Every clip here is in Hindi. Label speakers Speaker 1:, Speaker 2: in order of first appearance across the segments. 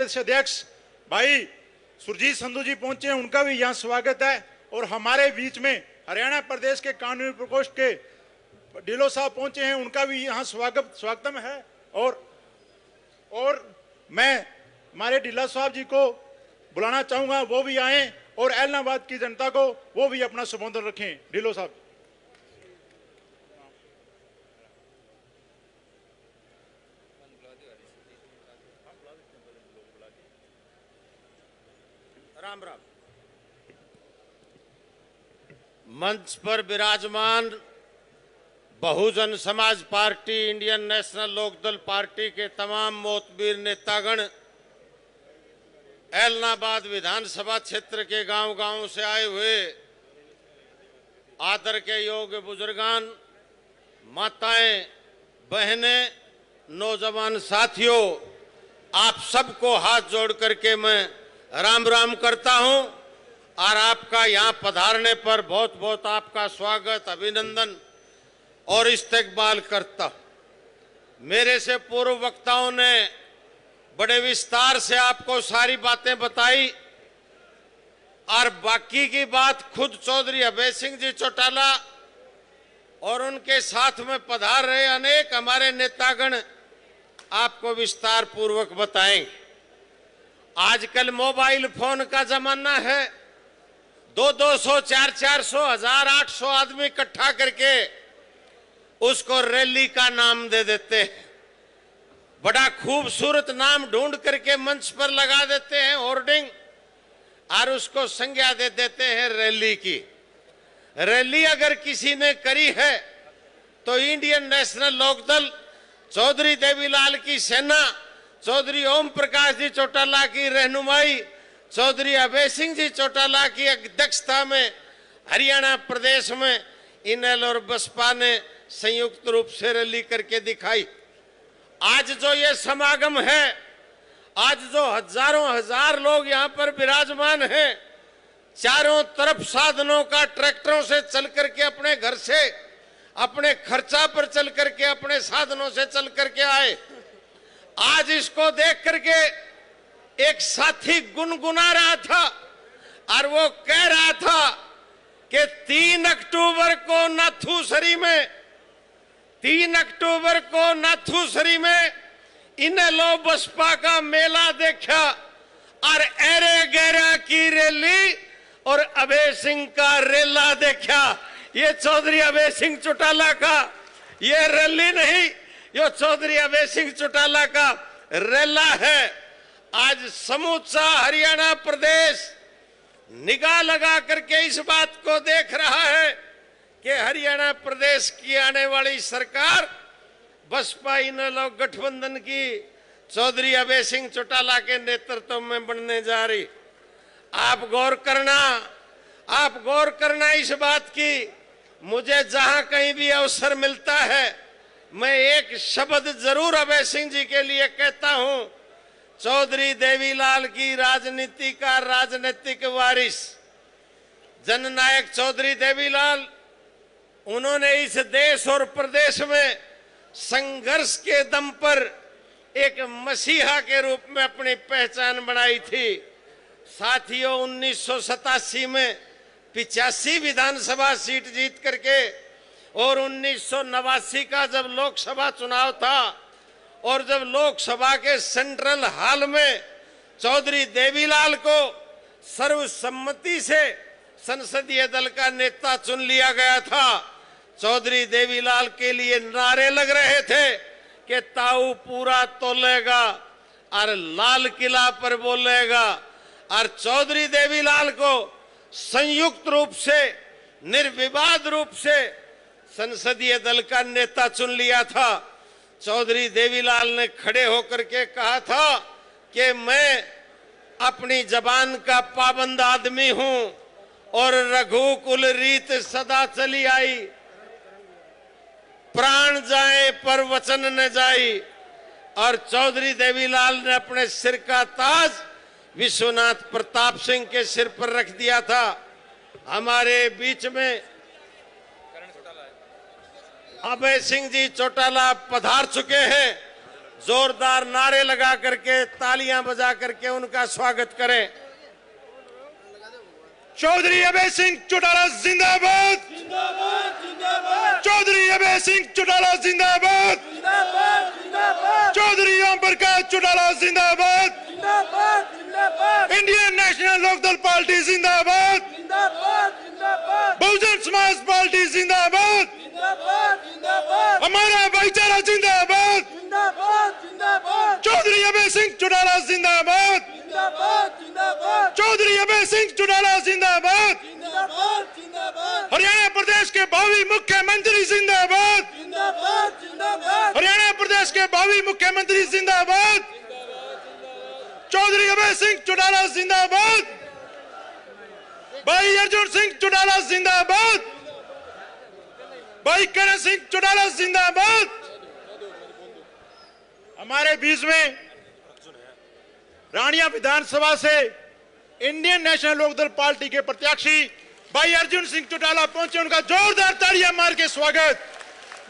Speaker 1: अध्यक्ष भाई सुरजीत संधू जी पहुंचे हैं, उनका भी यहाँ स्वागत है। और हमारे बीच में हरियाणा प्रदेश के कानूनी प्रकोष्ठ के ढिल्लो साहब पहुंचे हैं, उनका भी यहाँ स्वागतम है। और मैं हमारे ढिल्लो साहब जी को बुलाना चाहूंगा, वो भी आए और एलनाबाद की जनता को वो भी अपना संबोधन रखें। ढिल्लो साहब।
Speaker 2: राम राम। मंच पर विराजमान Bahujan Samaj party, Indian National Lokdal party के तमाम मोतबीर नेतागण, एलनाबाद विधानसभा क्षेत्र के गांव-गांव से आए हुए आदर के योग्य बुजुर्गान, माताएं, बहनें, नौजवान साथियों, आप सबको हाथ जोड़ करके मैं राम राम करता हूं और आपका यहां पधारने पर बहुत बहुत आपका स्वागत, अभिनंदन और इस्तकबाल करता हूं। मेरे से पूर्व वक्ताओं ने बड़े विस्तार से आपको सारी बातें बताई और बाकी की बात खुद चौधरी अभय सिंह जी चौटाला और उनके साथ में पधार रहे अनेक हमारे नेतागण आपको विस्तार पूर्वक बताएंगे। आजकल मोबाइल फोन का जमाना है, 200, 400, 1000, 800 आदमी इकट्ठा करके उसको रैली का नाम दे देते हैं। बड़ा खूबसूरत नाम ढूंढ करके मंच पर लगा देते हैं, होर्डिंग, और उसको संज्ञा दे देते हैं रैली की। रैली अगर किसी ने करी है तो इंडियन नेशनल लोकदल, चौधरी देवीलाल की सेना, चौधरी ओम प्रकाश जी चौटाला की रहनुमाई, चौधरी अभय सिंह जी चौटाला की अध्यक्षता में हरियाणा प्रदेश में इनेल और बसपा ने संयुक्त रूप से रैली करके दिखाई। आज जो ये समागम है, आज जो हजारों हजार लोग यहाँ पर विराजमान हैं, चारों तरफ साधनों का ट्रैक्टरों से चल करके अपने घर से, अपने खर्चा पर चल करके, अपने साधनों से चल करके आए। आज इसको देख करके एक साथी गुनगुना रहा था और वो कह रहा था कि 3 अक्टूबर को नाथूसरी में इनेलो बसपा का मेला देखा और एरे गैरा की रैली और अभय सिंह का रेला देखा। ये चौधरी अभय सिंह चौटाला का ये रैली नहीं, यो चौधरी अभय सिंह चौटाला का रेला है। आज समूचा हरियाणा प्रदेश निगाह लगा करके इस बात को देख रहा है कि हरियाणा प्रदेश की आने वाली सरकार बसपा इनेलो गठबंधन की चौधरी अभय सिंह चौटाला के नेतृत्व में बनने जा रही। आप गौर करना इस बात की। मुझे जहां कहीं भी अवसर मिलता है, मैं एक शब्द जरूर अभय सिंह जी के लिए कहता हूं, चौधरी देवीलाल की राजनीति का राजनीतिक वारिस जननायक चौधरी देवीलाल, उन्होंने इस देश और प्रदेश में संघर्ष के दम पर एक मसीहा के रूप में अपनी पहचान बनाई थी। साथियों, 1987 में 85 विधानसभा सीट जीत करके और 1989 का जब लोकसभा चुनाव था और जब लोकसभा के सेंट्रल हॉल में चौधरी देवीलाल को सर्वसम्मति से संसदीय दल का नेता चुन लिया गया था, चौधरी देवीलाल के लिए नारे लग रहे थे कि ताऊ पूरा तोलेगा और लाल किला पर बोलेगा। और चौधरी देवीलाल को संयुक्त रूप से, निर्विवाद रूप से संसदीय दल का नेता चुन लिया था। चौधरी देवीलाल ने खड़े होकर के कहा था कि मैं अपनी जबान का पाबंद आदमी हूं और रघुकुल रीत सदा चली आई, प्राण जाए पर वचन न जाई। और चौधरी देवीलाल ने अपने सिर का ताज विश्वनाथ प्रताप सिंह के सिर पर रख दिया था। हमारे बीच में अभय सिंह जी चौटाला पधार चुके हैं। जोरदार नारे लगा करके, तालियां बजा करके उनका स्वागत करें।
Speaker 1: चौधरी अभय सिंह चौटाला जिंदाबाद। चौधरी अभय सिंह चौटाला जिंदाबाद। चौधरी ओम प्रकाश चौटाला जिंदाबाद। इंडियन नेशनल लोकदल पार्टी जिंदाबाद। बहुजन समाज पार्टी जिंदाबाद। हमारा भाईचारा जिंदाबाद। चौधरी अभय सिंह चौटाला जिंदाबाद। चौधरी अभय सिंह चौटाला जिंदाबाद। हरियाणा प्रदेश के भावी मुख्यमंत्री जिंदाबाद। हरियाणा प्रदेश के भावी मुख्यमंत्री जिंदाबाद। चौधरी अभय सिंह चौटाला जिंदाबाद। भाई अर्जुन सिंह चौटाला जिंदाबाद। भाई करण सिंह चौटाला जिंदाबाद। हमारे बीच में रानिया विधानसभा से इंडियन नेशनल लोकदल पार्टी के प्रत्याशी भाई अर्जुन सिंह चौटाला पहुंचे, उनका जोरदार तालियां मार के स्वागत।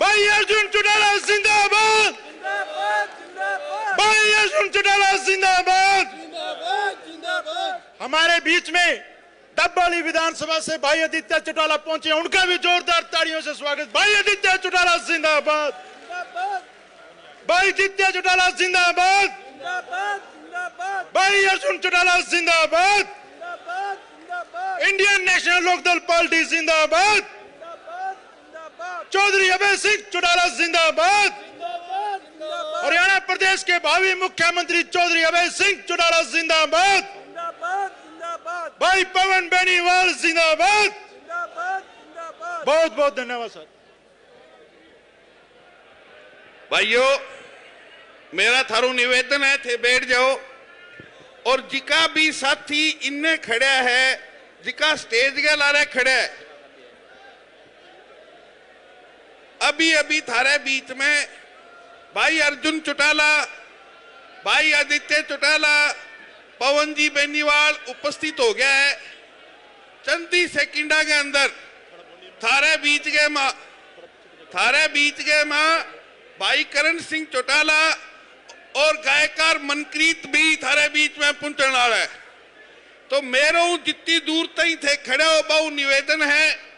Speaker 1: भाई अर्जुन चौटाला जिंदाबाद। भाई अर्जुन चौटाला जिंदाबाद। हमारे बीच में डब्बवाली विधानसभा से भाई आदित्य चौटाला पहुंचे, उनका भी जोरदार तालियों से स्वागत। भाई आदित्य चौटाला जिंदाबाद। भाई आदित्य चौटाला जिंदाबाद। भाई अर्जुन चौटाला जिंदाबाद। इंडियन नेशनल लोकदल पार्टी जिंदाबाद। चौधरी अभय सिंह चौटाला जिंदाबाद। हरियाणा प्रदेश के भावी मुख्यमंत्री चौधरी अभय सिंह चौटाला जिंदाबाद। भाई पवन बेनीवाल जिंदाबाद। बहुत बहुत धन्यवाद सर।
Speaker 3: भाइयों, मेरा थारू निवेदन है, थे बैठ जाओ। और जिका भी साथी इनने खड़ा है, जिका स्टेज के लारे खड़ा है, अभी अभी थारे बीच में भाई अर्जुन चौटाला, भाई आदित्य चौटाला, पवन जी बेनीवाल उपस्थित हो गया है। चंद ही सेकंडा के अंदर थारे बीच के मां भाई करण सिंह चौटाला और गायकार मनप्रीत भी थारे बीच में पहुंचने वाला है। तो मेरो जितनी दूर तक थे खड़े हो बहु निवेदन है,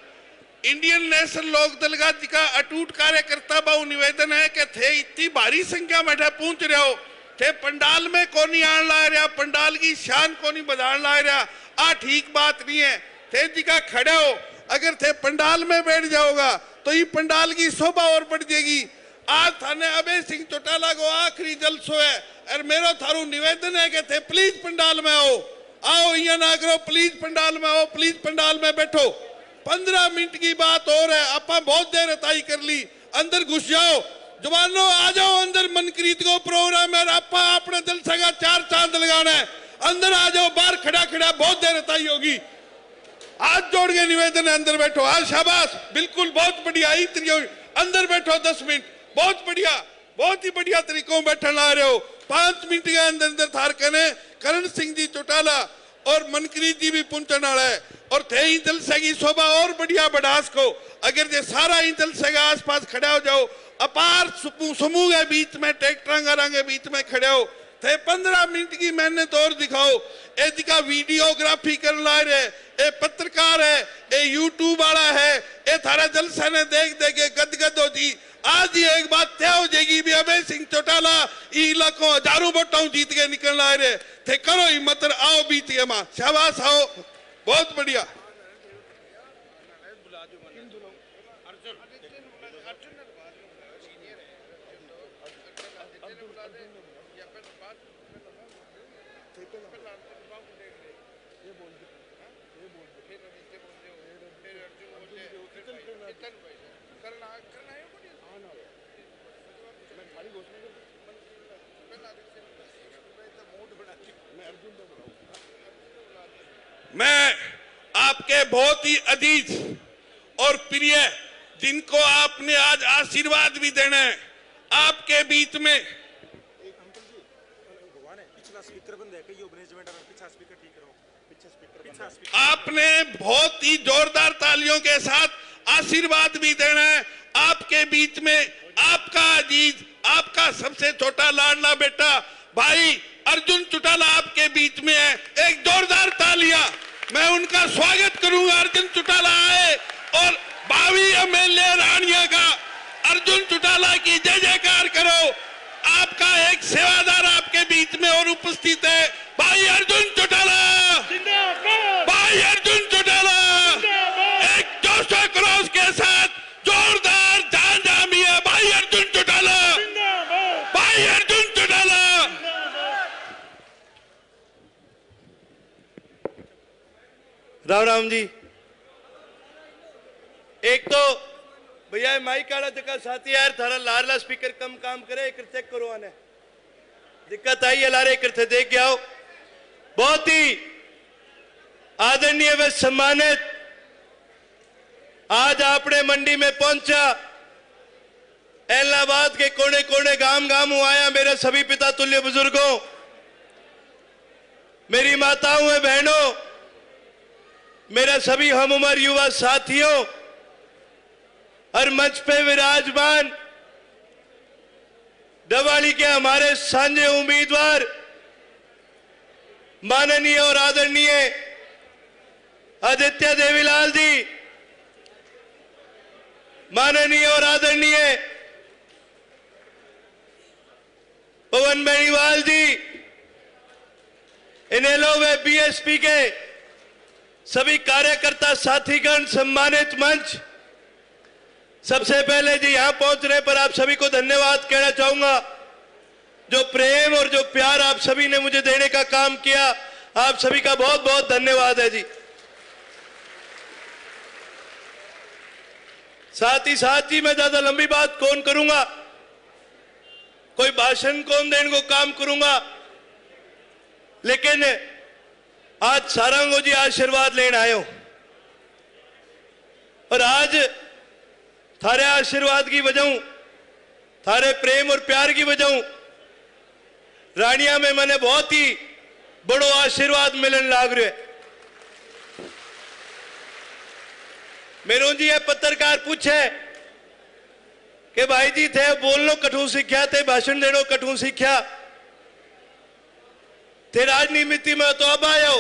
Speaker 3: इंडियन नेशनल लोकदल का जिका अटूट कार्यकर्ता बहु निवेदन है कि थे इतनी भारी संख्या में पहुंच रहे हो, थे पंडाल में कोनी आन ला रहा, पंडाल की शान कोनी बधान ला रहा, आ ठीक बात नहीं है। थे जिका खड़े हो, अगर थे पंडाल में बैठ जाओगा तो ये पंडाल की शोभा और बढ़ जाएगी। आज थाने अभय सिंह चौटाला को आखिरी जलसो है और मेरा थारू निवेदन है कि थे प्लीज पंडाल में आओ ये ना करो, प्लीज पंडाल में आओ, प्लीज पंडाल में बैठो। 15 मिनट की बात और है, आपा बहुत देर तय कर ली, अंदर घुस जाओ जवानों, आ जाओ अंदर। मनप्रीत को प्रोग्राम है, आपा अपने जलसे का 4 चांद लगाना है, अंदर आ जाओ। बाहर खड़ा खड़ा बहुत देर तय होगी। हाथ जोड़ के निवेदन है, अंदर बैठो। आज शाबाश, बिल्कुल बहुत बढ़िया, अंदर बैठो 10 मिनट, बहुत बढ़िया, बहुत ही बढ़िया तरीकों में बैठन ला रहे हो। 5 मिनट के अंदर अंदर थार कने करण सिंह जी चौटाला और मनप्रीत जी भी पहुंचने वाला है। और थे ही जलसे की शोभा और बढ़िया बढ़ास को, अगर ये सारा ही जलसे के आसपास खड़े हो जाओ, अपार समूह के बीच में, ट्रैक्टर के बीच में खड़े हो, थे 15 मिनट की मेहनत और दिखाओ। ए जिका वीडियोग्राफी करने ला रहे, ए पत्रकार है, ए यूट्यूब वाला है, ए थारा जलसे ने देख देख के गदगद हो जी। आज ही एक बात तय हो जाएगी भी अभय सिंह चौटाला इलाकों हजारों वोटों जीत के निकल आ रहे थे। करो हिम्मत, आओ बीत के मां, शाबाश, आओ, बहुत बढ़िया। मैं आपके बहुत ही अजीज और प्रिय, जिनको आपने आज आशीर्वाद भी देना है, आपके बीच में आपने बहुत ही जोरदार तालियों के साथ आशीर्वाद भी देना है। आपके बीच में आपका अजीज, आपका सबसे छोटा लाडला बेटा भाई अर्जुन चौटाला आपके बीच में है। एक जोरदार तालियां, मैं उनका स्वागत करूंगा। अर्जुन चौटाला आए और भावी एमएलए रानिया का अर्जुन चौटाला की जय जयकार करो। आपका एक सेवादार आपके बीच में और उपस्थित है, भाई अर्जुन चौटाला, भाई अर्जुन चौटाला एक जोश क्रोश के साथ जोरदार जामिया, भाई अर्जुन चौटाला, भाई अर्जुन चौटाला।
Speaker 4: राम राम जी। एक तो भैया माइक आला जगह साथी यार थारा लारला स्पीकर कम काम करे, एक चेक करो आने दिक्कत आई है लारे एक देख के आओ। बहुत ही आदरणीय व सम्मानित आज आपने मंडी में पहुंचा, इलाहाबाद के कोने कोने गांव गांव आया। मेरे सभी पिता तुल्य बुजुर्गों, मेरी माताओं व बहनों, मेरे सभी हम उम्र युवा साथियों, हर मंच पे विराजमान दवाली के हमारे साझे उम्मीदवार माननीय और आदरणीय आदित्य देवीलाल जी, माननीय और आदरणीय पवन बेनीवाल जी, इनेलो व बीएसपी के सभी कार्यकर्ता साथीगण, सम्मानित मंच, सबसे पहले जी यहां पहुंचने पर आप सभी को धन्यवाद कहना चाहूंगा। जो प्रेम और जो प्यार आप सभी ने मुझे देने का काम किया, आप सभी का बहुत बहुत धन्यवाद है जी। साथ ही साथ जी मैं ज्यादा लंबी बात कौन करूंगा, कोई भाषण कौन देने को काम करूंगा, लेकिन आज सारंगो जी आशीर्वाद लेने आए हो और आज थारे आशीर्वाद की वजह, थारे प्रेम और प्यार की वजह रानिया में मैंने बहुत ही बड़ो आशीर्वाद मिलने लाग रहे। मेरू जी ये पत्रकार पूछे कि भाई जी थे बोलनो कठू सीख्या, थे भाषण देनो कठू सीख्या, थे राजनीति में तो अब आयो,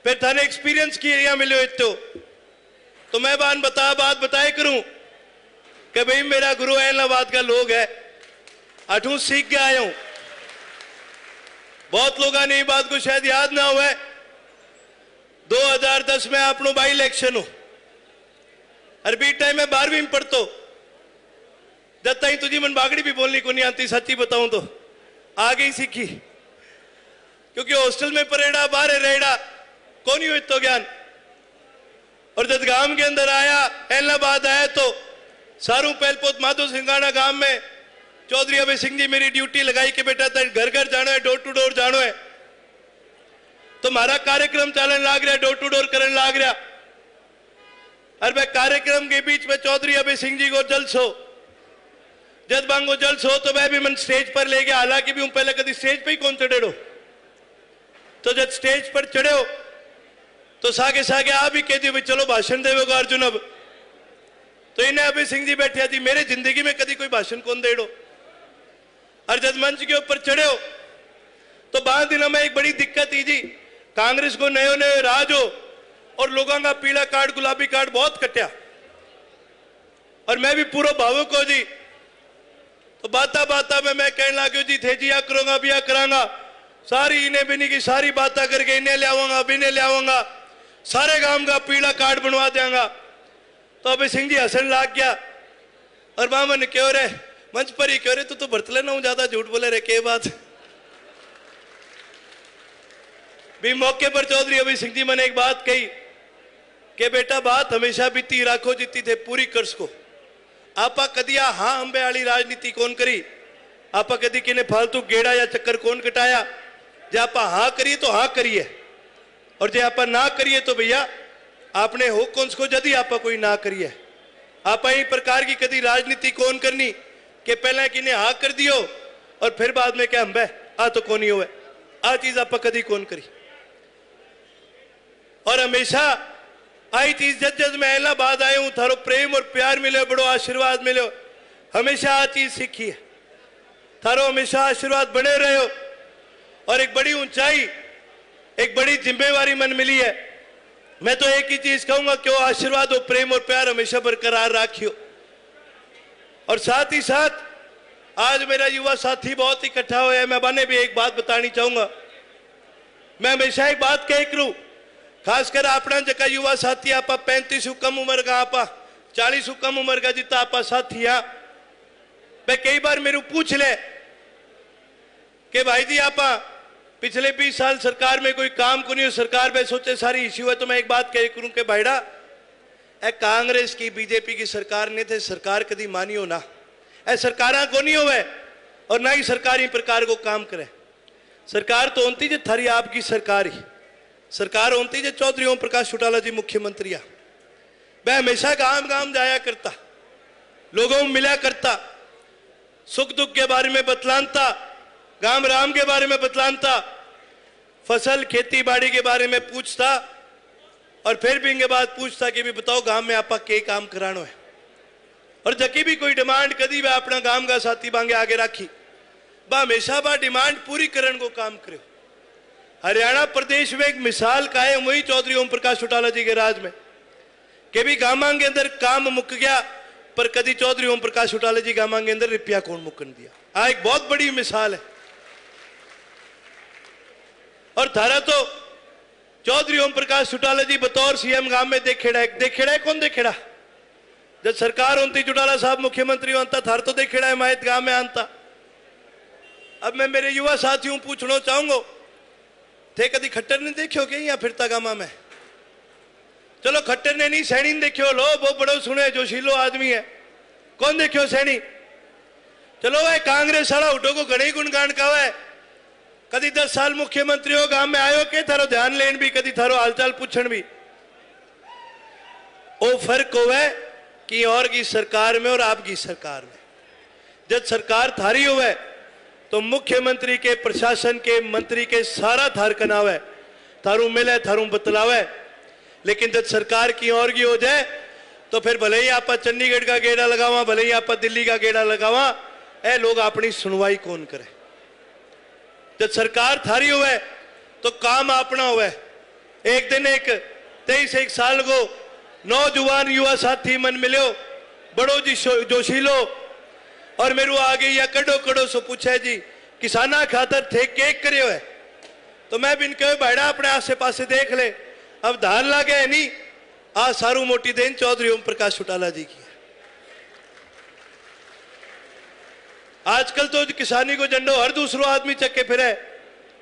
Speaker 4: फिर थाने एक्सपीरियंस किया मिलो तो मैं बात बताए करूं कि भाई मेरा गुरु इलाहाबाद का लोग है, अठू सीख के आया हूं। बहुत लोगों ने ये बात को शायद याद ना हुआ है, 2010 में आपनो बाई इलेक्शन हो, अरबी टाइम में 12वीं में पढ़तो, जब तक तुझी मन बागड़ी भी बोलनी को नहीं आती, सच्ची बताऊं तो आगे ही सीखी, क्योंकि हॉस्टल में परेड़ा बाहर रेड़ा कौन ही तो ज्ञान। और जब गांव के अंदर आया, इलाहाबाद आया, तो सारू पहलपोत माधो सिंगाना गांव में चौधरी अभय सिंह जी मेरी ड्यूटी लगाई कि बेटा तेरे घर घर जानो है, डोर टू डोर जानो है। तो हमारा कार्यक्रम चलन लाग रहा, डोर टू डोर करने लाग रहा। और मैं कार्यक्रम के बीच में चौधरी अभय सिंह जी को जलसो, जब बांगो जलसो तो मैं भी मन स्टेज पर ले गया, हालांकि भी हूं पहले कभी स्टेज पर ही कौन चढ़ेड़ो। तो जब स्टेज पर चढ़ो तो सागे सागे आप ही कहती भाई चलो भाषण देवेगा अर्जुन अब। तो इन्हें अभय सिंह जी बैठे थी, मेरे जिंदगी में कभी कोई भाषण कौन देड़ो। और जब मंच के ऊपर चढ़े हो तो 12 दिनों में एक बड़ी दिक्कत थी जी, कांग्रेस को नयो नयो राज हो और लोगों का पीला कार्ड गुलाबी कार्ड बहुत कटिया, और मैं भी पूरा भावुक हो जी। तो बाता बाता में मैं कहने लगा जी थे जी या करूंगा भी या करांगा, सारी इन्हें बिनी की सारी बातें करके इन्हें ले आऊंगा बिने ले आऊंगा, सारे गांव का पीला कार्ड बनवा देंगा। तो अभय सिंह जी हसन लाग गया और मामा ने क्यों रे मंच पर ही क्यों रे, तू तो बरत लेना हूं, ज्यादा झूठ बोले रे के बात। भी मौके पर चौधरी अभय सिंह जी मैंने एक बात कही कि बेटा बात हमेशा बीती राखो जीती थे पूरी कर्ज को। आपा कदिया हाँ अंबे वाली राजनीति कौन करी, आपा कदी किने फालतू गेड़ा या चक्कर कौन कटाया। जे आपा हाँ करिए तो हाँ करिए, और जे आपा ना करिए तो भैया आपने हो कौन को जदी आपा कोई ना करिए। आपा ही प्रकार की कदी राजनीति कौन करनी कि पहले किने हाँ कर दियो और फिर बाद में क्या अंबे आ तो कौन ही हो, आ चीज आपा कदी कौन करी। और हमेशा आई चीज जज जज मैं इलाहाबाद आया हूं, थारो प्रेम और प्यार मिले, बड़ो आशीर्वाद मिलो, हमेशा आ चीज सीखी है। थारो हमेशा आशीर्वाद बने रहे हो और एक बड़ी ऊंचाई, एक बड़ी जिम्मेवारी मन मिली है। मैं तो एक ही चीज कहूंगा कि वो आशीर्वाद और प्रेम और प्यार हमेशा बरकरार रखियो। और साथ ही साथ आज मेरा युवा साथी बहुत इकट्ठा हुआ है, मैं बने भी एक बात बतानी चाहूंगा। मैं हमेशा एक बात कह करूं, खासकर अपना जगह युवा साथी आप 35 कम उम्र का, आप 40 कम उम्र का जितना आप साथी आ, मैं कई बार मेरे पूछ ले कि भाई जी आप पिछले 20 साल सरकार में कोई काम को नहीं हो, सरकार में सोचे सारी इश्यू है, तो मैं एक बात कह करूं कि भाईड़ा ए कांग्रेस की बीजेपी की सरकार ने थे सरकार कभी मानी हो ना, ए सरकार को नहीं होवे और ना ही सरकारी प्रकार को काम करे। सरकार तो होती जो थारी आपकी सरकार ही सरकार होती जो चौधरी ओम प्रकाश चौटाला जी मुख्यमंत्री आ। मैं हमेशा गांव गांव जाया करता, लोगों में मिला करता, सुख दुख के बारे में बतलानता, गांव राम के बारे में बतलानता, फसल खेती बाड़ी के बारे में पूछता और फिर भी इनके बाद पूछता कि भी बताओ गांव में आपा के काम करानो है। और जकी भी कोई डिमांड कदी वह अपना गांव का साथी बांगे आगे राखी, बा हमेशा बा डिमांड पूरी करने को काम करे। हरियाणा प्रदेश में एक मिसाल कायम हुई चौधरी ओम प्रकाश चौटाला जी के राज में कि भी गांव के अंदर काम मुक गया, पर कदी चौधरी ओम प्रकाश चौटाला जी गांव के अंदर रुपया कौन मुकन दिया। एक बहुत बड़ी मिसाल है। और थारा तो चौधरी ओम प्रकाश चौटाला जी बतौर सीएम गांव में देखेड़ा है कौन देखेड़ा? जब सरकार होती चौटाला साहब मुख्यमंत्री होता थार तो देखेड़ा है मायत गांव में आनता। अब मैं मेरे युवा साथियों पूछना चाहूंगा, थे कभी खट्टर ने देखियो क्या या फिरता गामा में? चलो खट्टर ने नहीं, सैनी ने देखियो, लो वो बड़ो सुने जोशीलो आदमी है, कौन देखियो सैनी? चलो वह कांग्रेस वाला उठो को घने गुणगान का है, कभी 10 साल मुख्यमंत्री हो गांव में आयो के थारो ध्यान लेन भी, कभी थारो हालचाल पूछन भी। वो फर्क होवे कि और की सरकार में और आपकी सरकार में। जब सरकार थारी होवे तो मुख्यमंत्री के प्रशासन के मंत्री के सारा थार कनावे, थारू मिले थारू बतलावे। लेकिन जब सरकार की और की हो जाए तो फिर भले ही आप चंडीगढ़ का गेड़ा लगावा, भले ही आप दिल्ली का गेड़ा लगावा, ए लोग अपनी सुनवाई कौन करे? जब सरकार थारी हुए तो काम अपना हुए। एक दिन एक 23 साल को नौजवान युवा साथी मन मिलो, बड़ो जी जोशीलो, और मेरू आगे या कड़ो कड़ो सो पूछे जी किसाना खातर थे केक करे हुए। तो मैं बिन कहो भाईड़ा अपने आसे पासे देख ले, अब धार लागे नहीं, आ सारू मोटी देन चौधरी ओम प्रकाश चौटाला जी की। आजकल तो किसानी को झंडो हर दूसरो आदमी चक्के फिरे,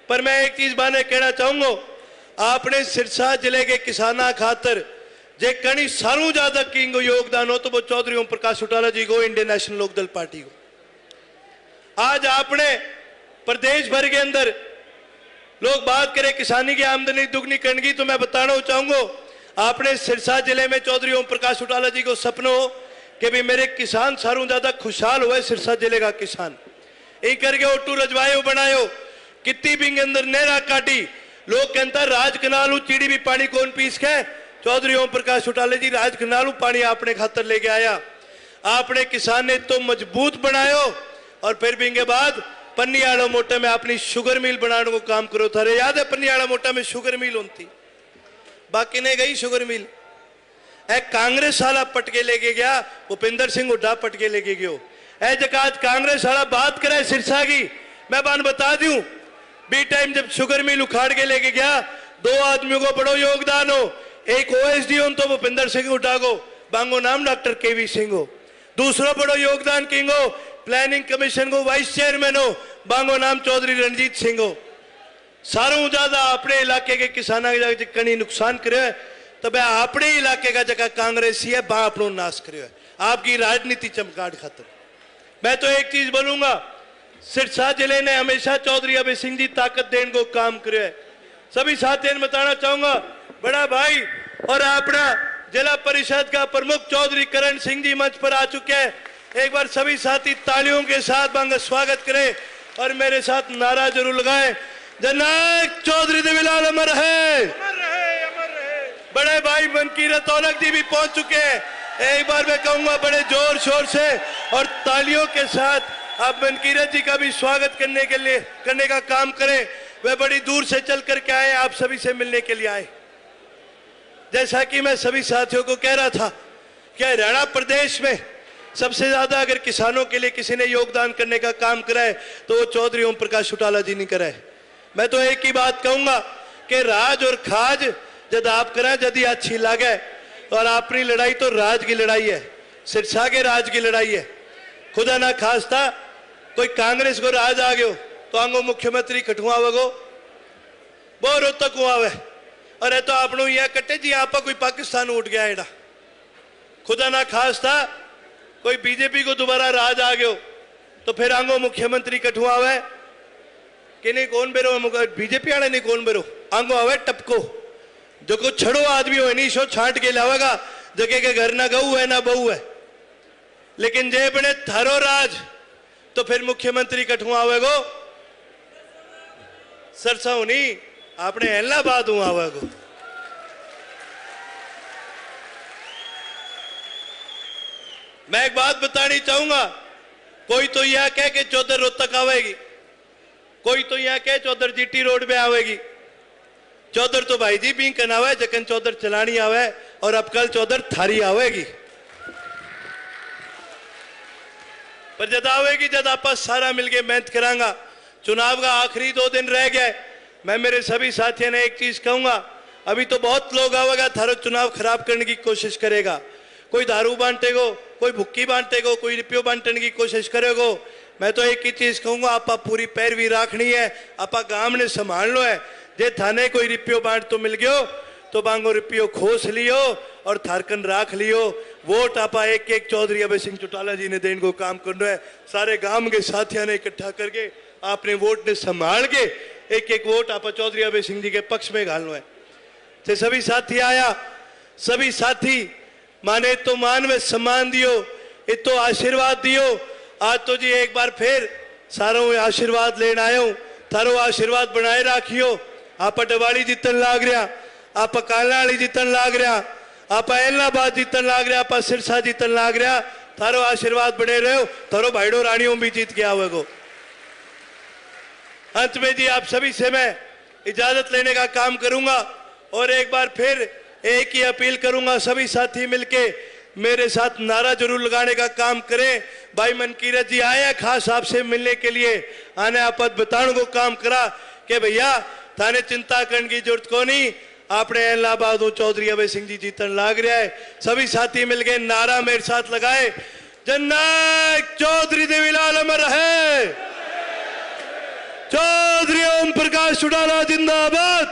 Speaker 4: पर मैं एक चीज बाने कहना चाहूंगा, आपने सिरसा जिले के किसाना खातर जे कणी सारू ज्यादा किंग योगदान हो तो वो चौधरी ओम प्रकाश चौटाला जी को, इंडियन नेशनल लोकदल पार्टी को। आज आपने प्रदेश भर के अंदर लोग बात करें किसानी की आमदनी दुगनी करने की, तो मैं बताना चाहूंगा आपने सिरसा जिले में चौधरी ओम प्रकाश चौटाला जी को सपनों हो कि भी मेरे किसान सारू ज्यादा खुशहाल हुए, सिरसा जिले का किसान एक करके ओटू रजवायो बनायो, कितनी भी के अंदर नहरा काटी, लोग कहता राज कनालू चीड़ी भी पानी कौन पीस के, चौधरी ओम प्रकाश चौटाला जी राज कनालू पानी आपने खातर लेके आया। आपने किसान ने तो मजबूत बनायो और फिर भी के बाद पन्नियाड़ा मोटा में अपनी शुगर मिल बनाने को काम करो था। याद है पन्नियाड़ा मोटा में शुगर मिल होती, बाकी ने गई शुगर मिल, एक कांग्रेस वाला पटके लेके गया, भूपिंदर सिंह हुड्डा पटके लेके गयो। ए जकात कांग्रेस वाला बात करे सिरसा की, मैं बात बता दूं, बी टाइम जब शुगर मिल उखाड़ के लेके गया, 2 आदमियों को बड़ो योगदान हो, एक ओएसडी हो तो भूपिंदर सिंह हुड्डा को, बांगो नाम डॉक्टर केवी सिंह हो। दूसरा बड़ो योगदान किंग हो, प्लानिंग कमीशन को वाइस चेयरमैन हो, बांगो नाम चौधरी रणजीत सिंह हो। सारों ज्यादा अपने इलाके के किसानों के कहीं नुकसान करे तो वह अपने इलाके का जगह कांग्रेसी है, बा अपनो नाश करे आपकी राजनीति चमकाट खातर। मैं तो एक चीज बोलूंगा, सिरसा जिले ने हमेशा चौधरी अभय सिंह जी ताकत देने को काम करे है। सभी साथियों बताना चाहूंगा, बड़ा भाई और अपना जिला परिषद का प्रमुख चौधरी करण सिंह जी मंच पर आ चुके हैं। एक बार सभी साथी तालियों के साथ बांगा स्वागत करें और मेरे साथ नारा जरूर लगाएं, जननायक चौधरी देवीलाल अमर है। बड़े भाई मनकीरत औलख जी भी पहुंच चुके हैं। एक बार मैं कहूंगा बड़े जोर शोर से और तालियों के साथ आप मनकीरत जी का भी स्वागत करने का काम करें। वह बड़ी दूर से चल करके आए, आप सभी से मिलने के लिए आए। जैसा कि मैं सभी साथियों को कह रहा था कि हरियाणा प्रदेश में सबसे ज्यादा अगर किसानों के लिए किसी ने योगदान करने का काम करा है तो वो चौधरी ओम प्रकाश चौटाला जी ने करा है। मैं तो एक ही बात कहूंगा कि राज और खाज जब आप करें यदि अच्छी लगे, और अपनी लड़ाई तो राज की लड़ाई है, सिरसा के राज की लड़ाई है। खुदा ना खास्ता कोई कांग्रेस को राज आ गयो तो आंगो मुख्यमंत्री कठुआ वगो बहुत रोतक हुआ है। और ये तो आपनों यह कटे जी आप कोई पाकिस्तान उठ गया एडा। खुदा ना खास्ता कोई बीजेपी को दोबारा राज आ गयो तो फिर आंगो मुख्यमंत्री कठुआ है कि नहीं कौन बेरो बीजेपी वाले नहीं कौन बेरो आंगो आवे टपको जो को छड़ो आदमी हो नहीं शो छांट के लावेगा जगह के घर ना गऊ है ना बहू है। लेकिन जे बने थारो राज तो फिर मुख्यमंत्री कठुआ आवेगो सरसा होनी आपने इलाहाबाद हूं आवेगो। मैं एक बात बतानी चाहूंगा, कोई तो यह कह के चौधर रोहतक आवेगी, कोई तो यह कह चौधर जीटी रोड पे आवेगी। चौधर तो भाई जी भी कहना आवे जकन चौधर चलानी आवे, और अब कल चौधर थारी आवेगी। पर जद आवेगी जद आप सारा मिलके मेहनत करांगा। चुनाव का आखिरी 2 दिन रह गए। मैं मेरे सभी साथियों ने एक चीज कहूंगा, अभी तो बहुत लोग आवेगा थारो चुनाव खराब करने की कोशिश करेगा। कोई दारू बांटेगो, कोई भुक्की बांटेगो, कोई रुपयो बांटने की कोशिश करेगो। मैं तो एक ही चीज कहूंगा, आप पूरी पैरवी राखनी है, आप गांव ने संभाल लो है। जे थाने कोई रुपयो बांट तो मिल गयो तो बांगो रुपयो खोस लियो और थारकन राख लियो। वोट आपा एक एक चौधरी अभय सिंह चौटाला जी ने देने को काम करना है। सारे गांव के साथियों ने इकट्ठा करके आपने वोट ने संभाल के एक एक वोट आपा चौधरी अभय सिंह जी के पक्ष में घालना है। तो सभी साथी आया, सभी साथी माने तो मान व सम्मान दियो, इतो आशीर्वाद दियो। आज तो जी एक बार फिर सारों आशीर्वाद लेना आयो, थारो आशीर्वाद बनाए राखियो। आप डवाड़ी जीतन लाग रहा, आप कालाड़ी जीतन लाग रहा, आप इलाहाबाद जीतन लाग रहा, आप सिरसा जीतन लाग रहा। थारो आशीर्वाद बने रहो, थारो भाईडो रानियों भी जीत गया होगा। अंत में जी आप सभी से मैं इजाजत लेने का काम करूंगा और एक बार फिर एक ही अपील करूंगा, सभी साथी मिलके मेरे साथ नारा जरूर लगाने का काम करें। भाई मनकीरत जी आए खास आपसे मिलने के लिए, आने आपत बताने को काम करा कि भैया थाने चिंता करने की जरूरत को नहीं, आपने इलाहाबाद चौधरी अभय सिंह जी जीतन लाग रहा है। सभी साथी मिलके नारा मेरे साथ लगाए, जननायक चौधरी देवीलाल अमर है, चौधरी ओम प्रकाश चौटाला जिंदाबाद,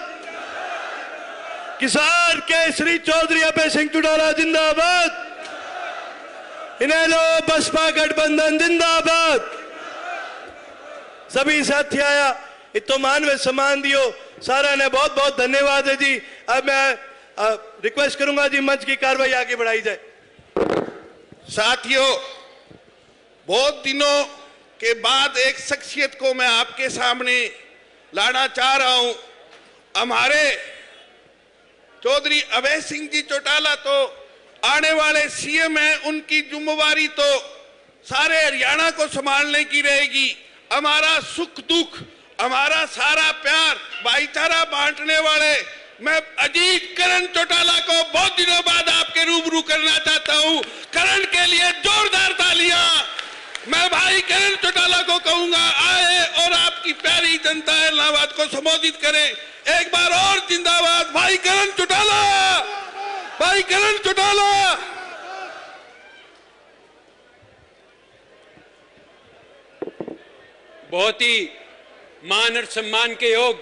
Speaker 4: किसान केसरी चौधरी अभय सिंह चौटाला जिंदाबाद, इनेलो बसपा गठबंधन जिंदाबाद। सभी साथी आया, इतो मान व सम्मान दियो, सारा ने बहुत बहुत धन्यवाद है जी। अब मैं रिक्वेस्ट करूंगा जी मंच की कार्रवाई आगे बढ़ाई जाए।
Speaker 3: साथियों, बहुत दिनों के बाद एक शख्सियत को मैं आपके सामने लाना चाह रहा हूं। हमारे चौधरी अभय सिंह जी चौटाला तो आने वाले सीएम हैं, उनकी जिम्मेवारी तो सारे हरियाणा को संभालने की रहेगी। हमारा सुख दुख, हमारा सारा प्यार, भाईचारा बांटने वाले मैं अजीत करण चौटाला को बहुत दिनों बाद आपके रूबरू करना चाहता हूं। करण के लिए जोरदार तालियां। मैं भाई करण चौटाला को कहूंगा आए और आपकी प्यारी जनता इलाहाबाद को संबोधित करें। एक बार और जिंदाबाद भाई करण चौटाला, भाई करण चौटाला।
Speaker 5: बहुत ही मान और सम्मान के योग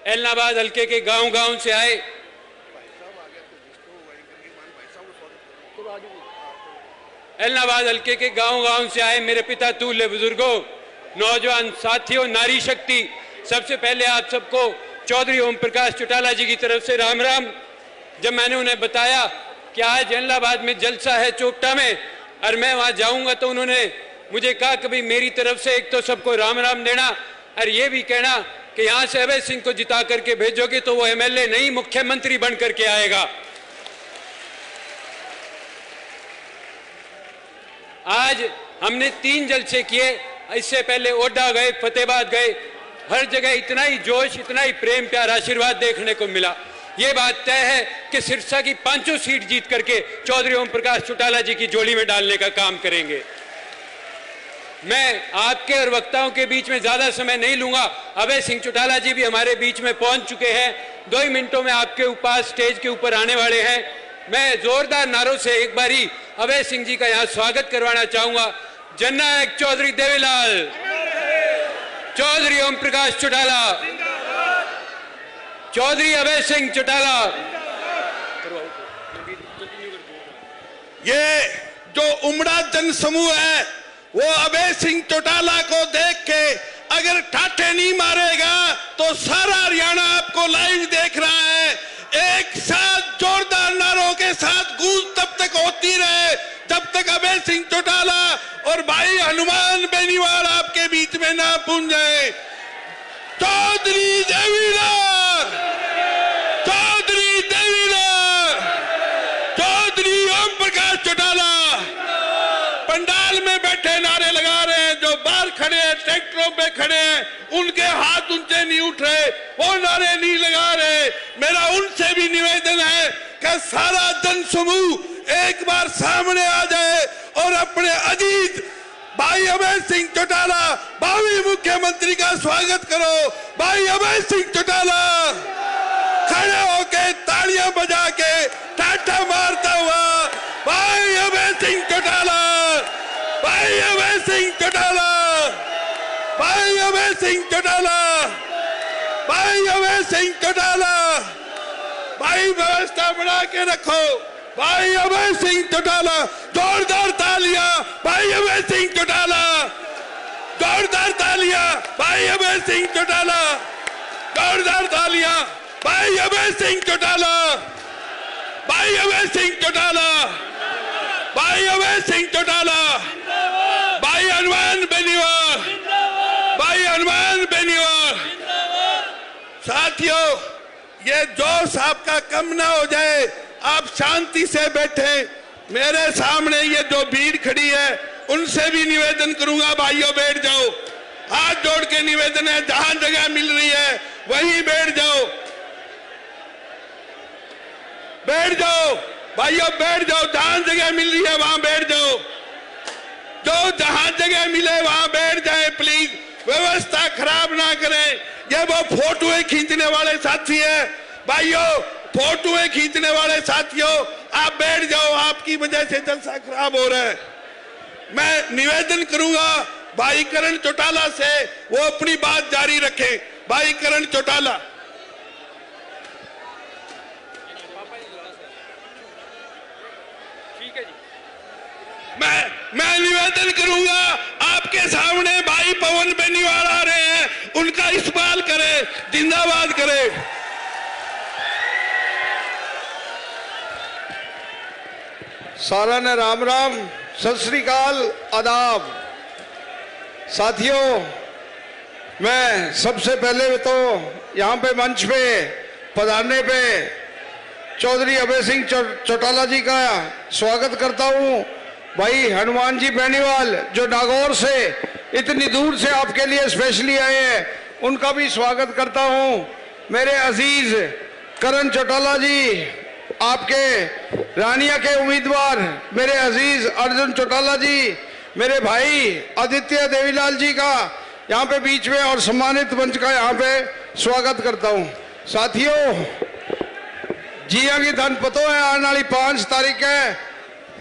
Speaker 5: इलाहाबाद हल्के के गांव-गांव से आए इलाहाबाद हल्के के गांव-गांव से आए मेरे पिता तुल्य बुजुर्गों, नौजवान साथियों, नारी शक्ति, सबसे पहले आप सबको चौधरी ओम प्रकाश चौटाला जी की तरफ से राम राम। जब मैंने उन्हें बताया कि आज इलाहाबाद में जलसा है चोपटा में और मैं वहां जाऊंगा तो उन्होंने मुझे कहा कि भाई मेरी तरफ से एक तो सबको राम राम देना और ये भी कहना कि यहां से अभय सिंह को जिता करके भेजोगे तो वो एमएलए नहीं मुख्यमंत्री बन करके आएगा। आज हमने 3 जलसे किए, इससे पहले ओडा गए, फतेहाबाद गए, हर जगह इतना ही जोश, इतना ही प्रेम प्यार आशीर्वाद देखने को मिला। ये बात तय है कि सिरसा की 5 सीट जीत करके चौधरी ओम प्रकाश चौटाला जी की झोली में डालने का काम करेंगे। मैं आपके और वक्ताओं के बीच में ज्यादा समय नहीं लूंगा। अभय सिंह चौटाला जी भी हमारे बीच में पहुंच चुके हैं, 2 ही मिनटों में आपके पास स्टेज के ऊपर आने वाले हैं। मैं जोरदार नारों से एक बारी अभय सिंह जी का यहां स्वागत करवाना चाहूंगा। जननायक चौधरी देवीलाल, चौधरी ओम प्रकाश चौटाला, चौधरी अभय सिंह चौटाला।
Speaker 3: ये जो उमड़ा जन समूह है वो अभय सिंह चौटाला को देख के अगर ठाठे नहीं मारेगा तो सारा हरियाणा आपको लाइव देख रहा है। एक साथ जोरदार नारों के साथ गूंज तब तक होती रहे जब तक अभय सिंह चौटाला और भाई हनुमान बेनीवाल आपके बीच में ना पहुंच जाए। चौधरी देवीलाल, चौधरी देवीलाल, चौधरी ओम प्रकाश चौटाला पंडाल में बैठे नारे लगा रहे हैं, जो बाहर खड़े हैं ट्रैक्टरों पे खड़े हैं उनके हाथ ऊंचे नहीं उठ रहे, वो नारे नहीं लगा रहे। मेरा उनसे भी निवेदन है कि सारा जन समूह एक बार सामने आ जाए और अपने अजीत भाई अभय सिंह चौटाला भावी मुख्यमंत्री का स्वागत करो। भाई अभय सिंह चौटाला खड़े होके तालियां बजा के टाटा मारता हुआ भाई अभय सिंह चौटाला, भाई अभय सिंह चौटाला, भाई अभय सिंह चौटाला, भाई अभय सिंह चौटाला, भाई व्यवस्था बना के रखो। भाई अभय सिंह चौटाला, जोरदार तालियां भाई अभय सिंह चौटाला, जोरदार तालियां भाई अभय सिंह चौटाला, जोरदार तालियां भाई अभय सिंह चौटाला, भाई अभय सिंह चौटाला, भाई अभय सिंह चौटाला, भाई हनुमान बेनीवाल, भाई हनुमान बेनीवाल। साथियों, ये जोश आपका कम ना हो जाए, आप शांति से बैठे। मेरे सामने ये जो भीड़ खड़ी है उनसे भी निवेदन करूंगा, भाइयों बैठ जाओ। हाथ जोड़ के निवेदन है, जहां जगह मिल रही है वहीं बैठ जाओ, बैठ जाओ भाइयों, बैठ जाओ। जहां जगह मिल रही है वहां बैठ जाओ, जो जहां जगह मिले वहां बैठ जाए प्लीज, व्यवस्था खराब ना करें। ये वो फोटोएं खींचने वाले साथी हैं भाइयों, फोटोएं खींचने वाले साथियों आप बैठ जाओ, आपकी वजह से जलसा खराब हो रहा है। मैं निवेदन करूंगा भाई करण चौटाला से वो अपनी बात जारी रखें। भाई करण चौटाला। मैं निवेदन करूंगा आपके सामने भाई पवन बेनीवाल आ रहे हैं, उनका इस्तेमाल करें, जिंदाबाद करें।
Speaker 6: सारा ने राम राम, सत श्री अकाल, आदाब। साथियों, मैं सबसे पहले तो यहाँ पे मंच पे पधारने पे चौधरी अभय सिंह चौटाला जी का स्वागत करता हूँ। भाई हनुमान जी बेनीवाल जो नागौर से इतनी दूर से आपके लिए स्पेशली आए हैं, उनका भी स्वागत करता हूँ। मेरे अजीज करण चौटाला जी, आपके रानिया के उम्मीदवार मेरे अजीज अर्जुन चौटाला जी, मेरे भाई आदित्य देवीलाल जी का यहाँ पे बीच में और सम्मानित मंच का यहाँ पे स्वागत करता हूँ। साथियों, जिया की धन पतो है, आने वाली 5 तारीख है,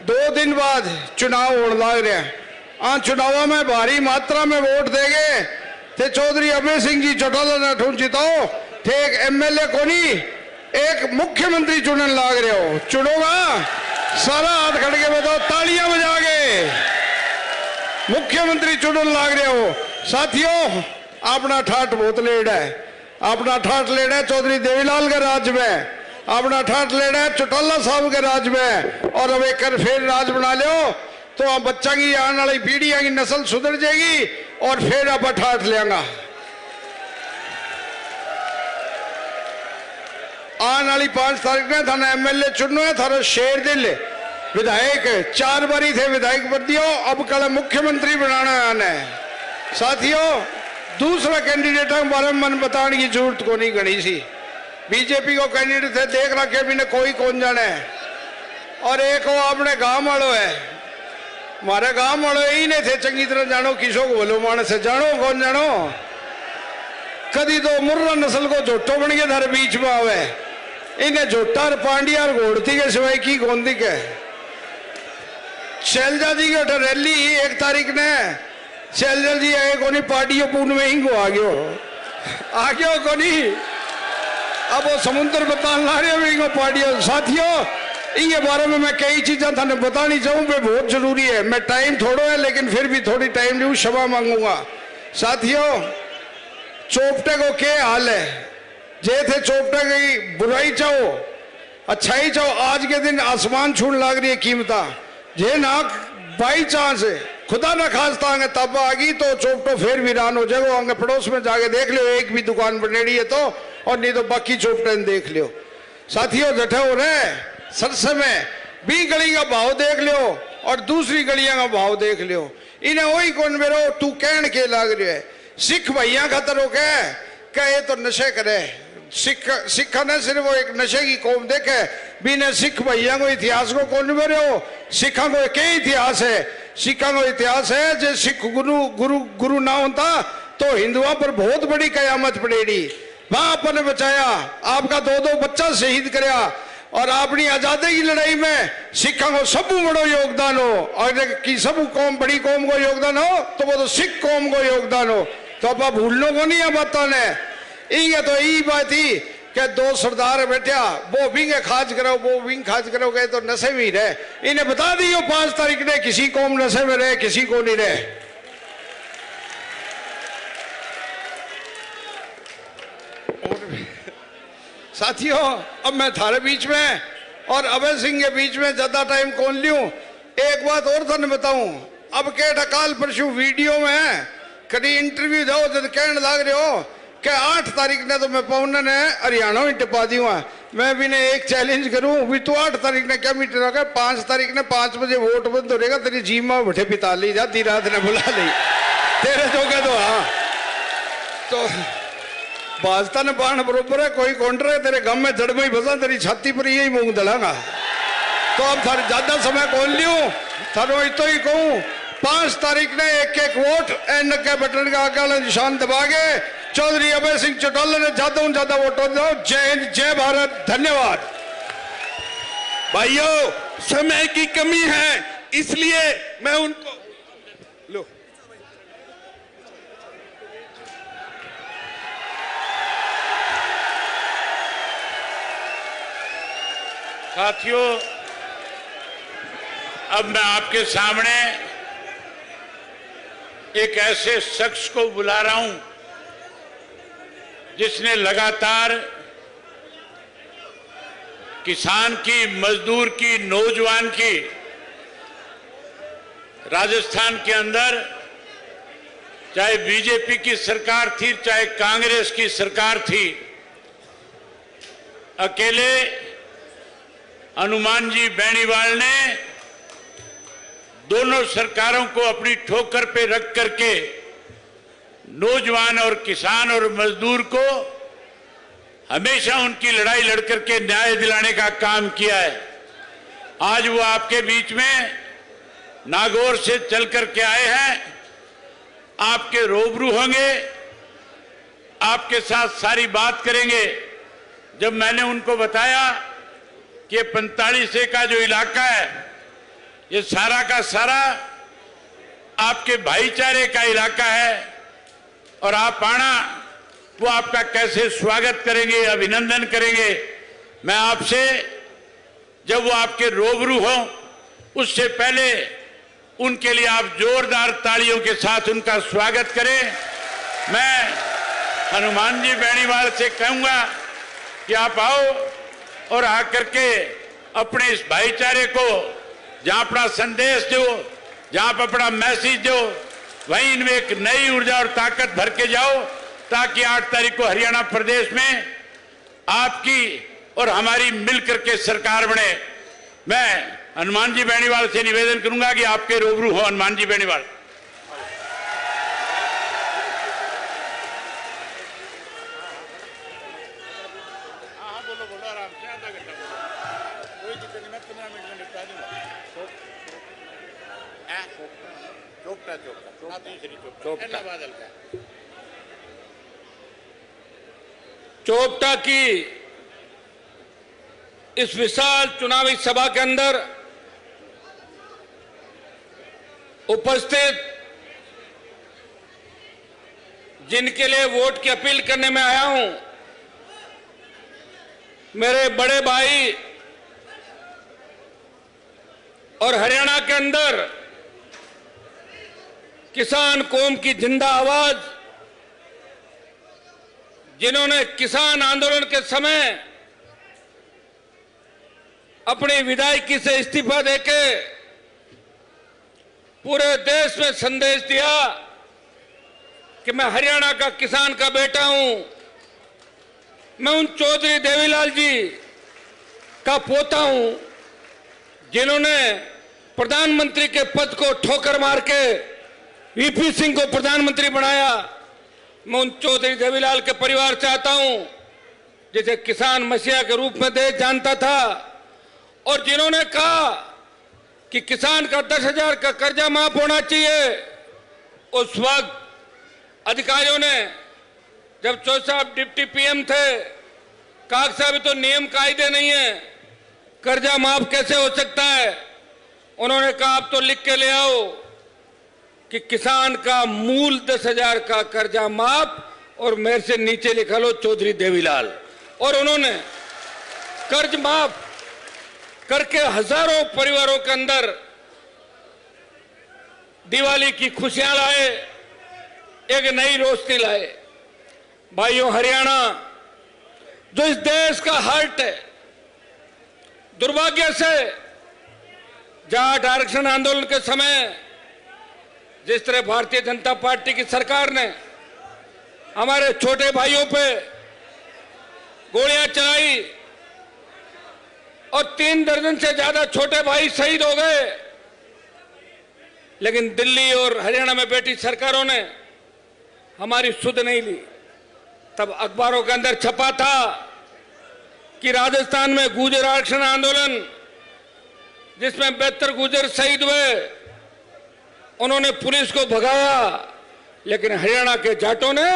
Speaker 6: 2 दिन बाद चुनाव होने लग रहा है। हाँ, चुनाव में भारी मात्रा में वोट देंगे थे चौधरी अभय सिंह जी चौटाला ने ठूं जिताओ थे। एक एमएलए को नहीं, एक मुख्यमंत्री चुनने लाग रहे हो, चुनोगा? सारा हाथ खड़ के बताओ, तालियां बजा के मुख्यमंत्री चुनने लाग रहे हो। साथियों, अपना ठाठ बहुत लेट है, अपना ठाठ लेट है चौधरी देवीलाल के राज में, अपना ठाठ लेना है चौटाला साहब के राज में, और अब एक फिर राज बना लो तो अब बच्चा की आने वाली पीढ़ियां की नस्ल सुधर जाएगी और फिर आप ठाठ लेंगा। आने वाली 5 तारीख में थाना एमएलए चुनो है, थारा शेर दिल विधायक 4 बारी थे विधायक बन दियो, अब कल मुख्यमंत्री बनाना है। साथियों, दूसरा कैंडिडेट के बारे में मन बताने की जरूरत को नहीं गणी सी। बीजेपी को कैंडिडेट थे, देख रखे भी ने कोई कौन जाने। और एक वो अपने गांव वालों है, हमारे गांव वालों ही नहीं थे चंगी तरह जानो किसो को बोलो मानस है, जानो कौन जानो। कदी तो मुर्रा नस्ल को झोटो बन के थारे बीच में आवे, इन्हें झोटा और पांडिया और घोड़ती के सिवाय की गोंदी के। शैलजा जी की रैली 1 तारीख ने शैलजा जी आए को नहीं, पार्टियों पूर्ण में ही को आ गयो को नहीं। अब वो समुद्र बताने ला रहे हो पार्टियों। साथियों, इनके बारे में मैं कई चीजें थाने बतानी चाहूँ, वे बहुत जरूरी है। मैं टाइम थोड़ो है लेकिन फिर भी थोड़ी टाइम लूँ, क्षमा मांगूंगा। साथियों, चोपटे को क्या हाल है, जे थे चोपटे की बुराई चाहो अच्छाई चाहो, आज के दिन आसमान छूने लग रही है कीमता। जे ना बाई चांस खुदा ना खास्ता आगे तब आ गई तो चोपटो फिर वीरान हो जाएगा। आगे पड़ोस में जाके देख लो, एक भी दुकान बनेड़ी है तो, और नहीं तो बाकी चोपटे देख लियो। साथियों, जठे हो रहे सरसे में 20 गली का भाव देख लियो और दूसरी गलियां का भाव देख लियो। इन्हें वही कौन मेरो तू कहन के लाग रही है। सिख भैया खतर हो कहे तो नशे करे। सिखा ने सिर्फ वो एक नशे की कौम देखे, बिना सिख भैया को इतिहास को कौन मेरे हो। सिखा को एक इतिहास है, सिखा को इतिहास है जो सिख गुरु ना होता तो हिंदुओं पर बहुत बड़ी कयामत पड़ेगी। वहां आपने बचाया, आपका 2 बच्चा शहीद कराया, और अपनी आजादी की लड़ाई में सिखा को सब बड़ो योगदान हो। और कि सब कौम बड़ी कौम को योगदान हो तो वो तो सिख कौम को योगदान हो। तो आप भूलने को नहीं है बातों ने। ये तो यही बात थी कि 2 सरदार बैठा, वो विंग खाज करो वो विंग खाज करो, गए तो नशे में ही रहे। इन्हें बता दियो 5 तारीख ने किसी कौम नशे में रहे, किसी को नहीं रहे। साथियों, अब मैं थारे बीच में और अभय सिंह के बीच में ज्यादा टाइम कौन लूं। एक बात और थाने बताऊं, अब के अकाल परसों वीडियो में कभी इंटरव्यू दो जब कहने लग रहे हो कि 8 तारीख ने तो मैं पवन ने हरियाणा में टिपा दी हुआ। मैं भी ने एक चैलेंज करूं भी, तू 8 तारीख ने क्या मीटर होगा, 5 तारीख ने 5 बजे वोट बंद हो रहेगा, तेरी जीम में बैठे पिता ली जाती रात ने बुला ली तेरे जो कह दो। हाँ, तो भाजपा ने बाण बरोबर है, कोई काउंटर है तेरे गम में जड़ में ही बसा, तेरी छाती पर यही मूंग दलांगा। तो अब थारे ज्यादा समय कौन लियो, थारो इतो ही कहूं 5 तारीख ने 1-1 वोट एंड के बटन का आगे निशान दबा के चौधरी अभय सिंह चौटाला ने ज्यादा वोटों दो। जय हिंद, जय भारत, धन्यवाद।
Speaker 3: भाइयों, समय की कमी है इसलिए मैं उनको लो
Speaker 7: साथियों, अब मैं आपके सामने एक ऐसे शख्स को बुला रहा हूं जिसने लगातार किसान की, मजदूर की, नौजवान की राजस्थान के अंदर चाहे बीजेपी की सरकार थी चाहे कांग्रेस की सरकार थी, अकेले हनुमान जी बेनीवाल ने दोनों सरकारों को अपनी ठोकर पे रख करके नौजवान और किसान और मजदूर को हमेशा उनकी लड़ाई लड़ करके न्याय दिलाने का काम किया है। आज वो आपके बीच में नागौर से चल करके आए हैं, आपके रूबरू होंगे, आपके साथ सारी बात करेंगे। जब मैंने उनको बताया कि 45 का जो इलाका है ये सारा का सारा आपके भाईचारे का इलाका है और आप आना, वो आपका कैसे स्वागत करेंगे, अभिनंदन करेंगे। मैं आपसे जब वो आपके रूबरू हो उससे पहले उनके लिए आप जोरदार तालियों के साथ उनका स्वागत करें। मैं हनुमान जी बेनीवाल से कहूंगा कि आप आओ और आकर के अपने इस भाईचारे को जहां अपना संदेश दो, जहां पर अपना मैसेज दो, वहीं इनमें एक नई ऊर्जा और ताकत भर के जाओ ताकि 8 तारीख को हरियाणा प्रदेश में आपकी और हमारी मिलकर के सरकार बने। मैं हनुमान जी बेनीवाल से निवेदन करूंगा कि आपके रूबरू हो हनुमान जी बेनीवाल।
Speaker 5: चोपटा की इस विशाल चुनावी सभा के अंदर उपस्थित जिनके लिए वोट की अपील करने में आया हूं, मेरे बड़े भाई और हरियाणा के अंदर किसान कौम की जिंदा आवाज, जिन्होंने किसान आंदोलन के समय अपनी विधायकी से इस्तीफा देके पूरे देश में संदेश दिया कि मैं हरियाणा का किसान का बेटा हूं, मैं उन चौधरी देवीलाल जी का पोता हूं जिन्होंने प्रधानमंत्री के पद को ठोकर मार के वीपी सिंह को प्रधानमंत्री बनाया। मैं उन चौधरी देवीलाल के परिवार से आता हूं जिसे किसान मसीहा के रूप में देश जानता था, और जिन्होंने कहा कि किसान का 10,000 का कर्जा माफ होना चाहिए। उस वक्त अधिकारियों ने, जब चौधरी साहब डिप्टी पीएम थे, कहा साहब तो नियम कायदे नहीं है, कर्जा माफ कैसे हो सकता है। उन्होंने कहा आप तो लिख के ले आओ कि किसान का मूल 10,000 का कर्जा माफ और मेरे से नीचे लिखा लो चौधरी देवीलाल। और उन्होंने कर्ज माफ करके हजारों परिवारों के अंदर दिवाली की खुशियां लाए, एक नई रोशनी लाए। भाइयों, हरियाणा जो इस देश का हार्ट है, दुर्भाग्य से जाट आरक्षण आंदोलन के समय जिस तरह भारतीय जनता पार्टी की सरकार ने हमारे छोटे भाइयों पे गोलियां चलाई और 3 दर्जन से ज्यादा छोटे भाई शहीद हो गए, लेकिन दिल्ली और हरियाणा में बैठी सरकारों ने हमारी सुध नहीं ली। तब अखबारों के अंदर छपा था कि राजस्थान में गुर्जर आरक्षण आंदोलन जिसमें 72 गुर्जर शहीद हुए, उन्होंने पुलिस को भगाया, लेकिन हरियाणा के जाटों ने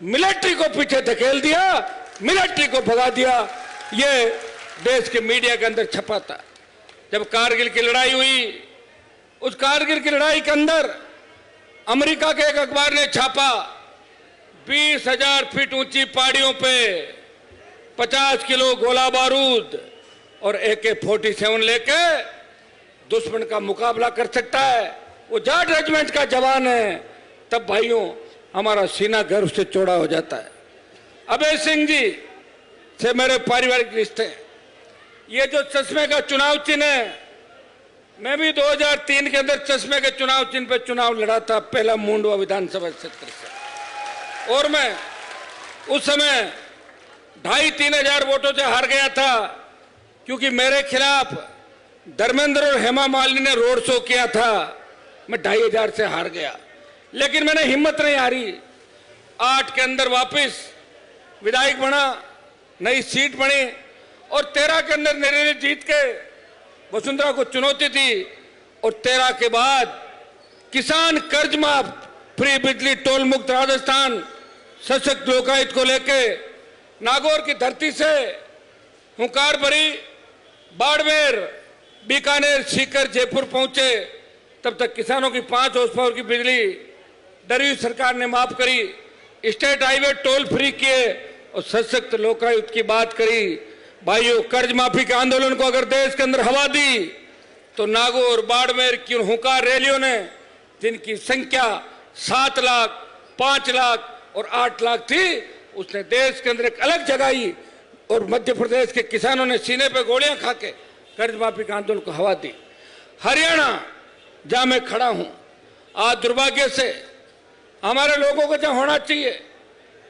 Speaker 5: मिलिट्री को पीछे धकेल दिया, मिलिट्री को भगा दिया। ये देश के मीडिया के अंदर छपा था। जब कारगिल की लड़ाई हुई, उस कारगिल की लड़ाई के अंदर अमेरिका के एक अखबार ने छापा 20,000 फीट ऊंची पहाड़ियों पे 50 किलो गोला बारूद और AK-47 लेके दुश्मन का मुकाबला कर सकता है, वो जाट रेजिमेंट का जवान है। तब भाइयों हमारा सीना गर्व से चौड़ा हो जाता है। अभय सिंह जी से मेरे पारिवारिक रिश्ते, ये जो चश्मे का चुनाव चिन्ह है, मैं भी 2003 के अंदर चश्मे के चुनाव चिन्ह पे चुनाव लड़ा था, पहला मुंडवा विधानसभा क्षेत्र से, और मैं उस समय 2,500-3 हजार वोटों से हार गया था, क्योंकि मेरे खिलाफ धर्मेंद्र और हेमा मालिनी ने रोड शो किया था। मैं 2,500 से हार गया, लेकिन मैंने हिम्मत नहीं हारी। 8 के अंदर वापस विधायक बना, नई सीट बनी, और 13 के अंदर निर्णय जीत के वसुंधरा को चुनौती थी, और 13 के बाद किसान कर्ज माफ, फ्री बिजली, टोल मुक्त राजस्थान, सशक्त लोकायुक्त को लेके नागौर की धरती से हुंकार भरी, बाड़मेर, बीकानेर, सीकर, जयपुर पहुंचे। तब तक किसानों की 5 हॉर्स पावर की बिजली डरी हुई सरकार ने माफ करी, स्टेट हाईवे टोल फ्री किए और सशक्त लोकायुक्त की बात करी। भाइयों, कर्ज माफी के आंदोलन को अगर देश के अंदर हवा दी तो नागौर, बाड़मेर की हुंकार रैलियों ने, जिनकी संख्या 7 लाख, 5 लाख और 8 लाख थी, उसने देश के अंदर एक अलग जगाई, और मध्य प्रदेश के किसानों ने सीने पे गोलियां खा के कर्ज माफी के आंदोलन को हवा दी। हरियाणा जहां मैं खड़ा हूं, आज दुर्भाग्य से हमारे लोगों को जहां होना चाहिए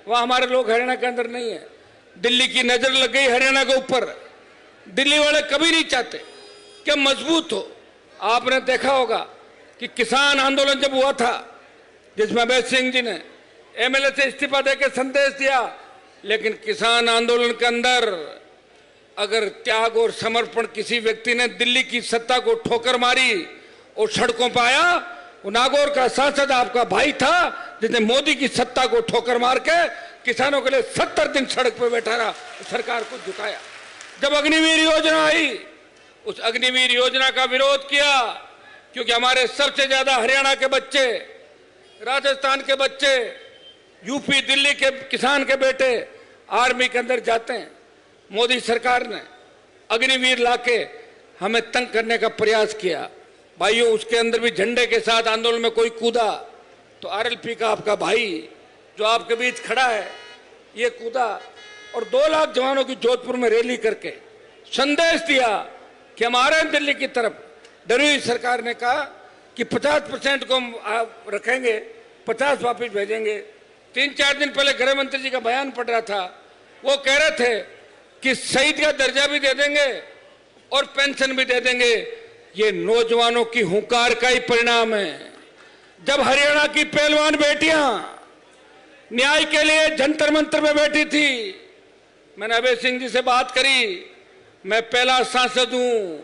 Speaker 5: वहां हमारे लोग हरियाणा के अंदर नहीं है। दिल्ली की नजर लग गई हरियाणा के ऊपर। दिल्ली वाले कभी नहीं चाहते
Speaker 8: कि मजबूत हो। आपने देखा होगा कि किसान आंदोलन जब हुआ था, जिसमें अभय सिंह जी ने एमएलए से इस्तीफा देकर संदेश दिया, लेकिन किसान आंदोलन के अंदर अगर त्याग और समर्पण किसी व्यक्ति ने दिल्ली की सत्ता को ठोकर मारी और सड़कों पर आया, वो नागौर का सांसद आपका भाई था जिसने मोदी की सत्ता को ठोकर मार के किसानों के लिए 70 दिन सड़क पर बैठा रहा, सरकार को झुकाया। जब अग्निवीर योजना आई, उस अग्निवीर योजना का विरोध किया, क्योंकि हमारे सबसे ज्यादा हरियाणा के बच्चे, राजस्थान के बच्चे, यूपी दिल्ली के किसान के बेटे आर्मी के अंदर जाते हैं। मोदी सरकार ने अग्निवीर लाके हमें तंग करने का प्रयास किया। भाइयों, उसके अंदर भी झंडे के साथ आंदोलन में कोई कूदा तो आरएलपी का आपका भाई जो आपके बीच खड़ा है, ये कूदा और 2 लाख जवानों की जोधपुर में रैली करके संदेश दिया कि हमारे दिल्ली की तरफ डरी हुई सरकार ने कहा कि 50% को हम रखेंगे, 50 वापिस भेजेंगे। 3-4 दिन पहले गृह मंत्री जी का बयान पढ़ रहा था, वो कह रहे थे कि शहीद का दर्जा भी दे देंगे और पेंशन भी दे देंगे। ये नौजवानों की हुंकार का ही परिणाम है। जब हरियाणा की पहलवान बेटियां न्याय के लिए जंतर मंतर में बैठी थी, मैंने अभय सिंह जी से बात करी, मैं पहला सांसद हूं,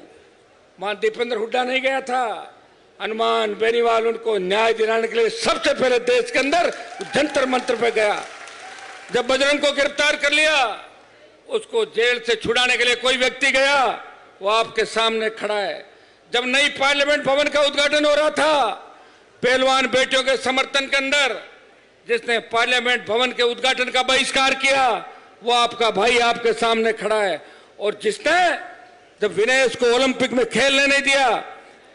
Speaker 8: वहां दीपेंद्र हुड्डा नहीं गया था, हनुमान बेनीवाल उनको न्याय दिलाने के लिए सबसे पहले देश के अंदर जंतर मंतर पे गया। जब बजरंग को गिरफ्तार कर लिया, उसको जेल से छुड़ाने के लिए कोई व्यक्ति गया, वो आपके सामने खड़ा है। जब नई पार्लियामेंट भवन का उद्घाटन हो रहा था, पहलवान बेटियों के समर्थन के अंदर जिसने पार्लियामेंट भवन के उद्घाटन का बहिष्कार किया, वो आपका भाई आपके सामने खड़ा है। और जिसने जब विनेश को ओलंपिक में खेलने नहीं दिया,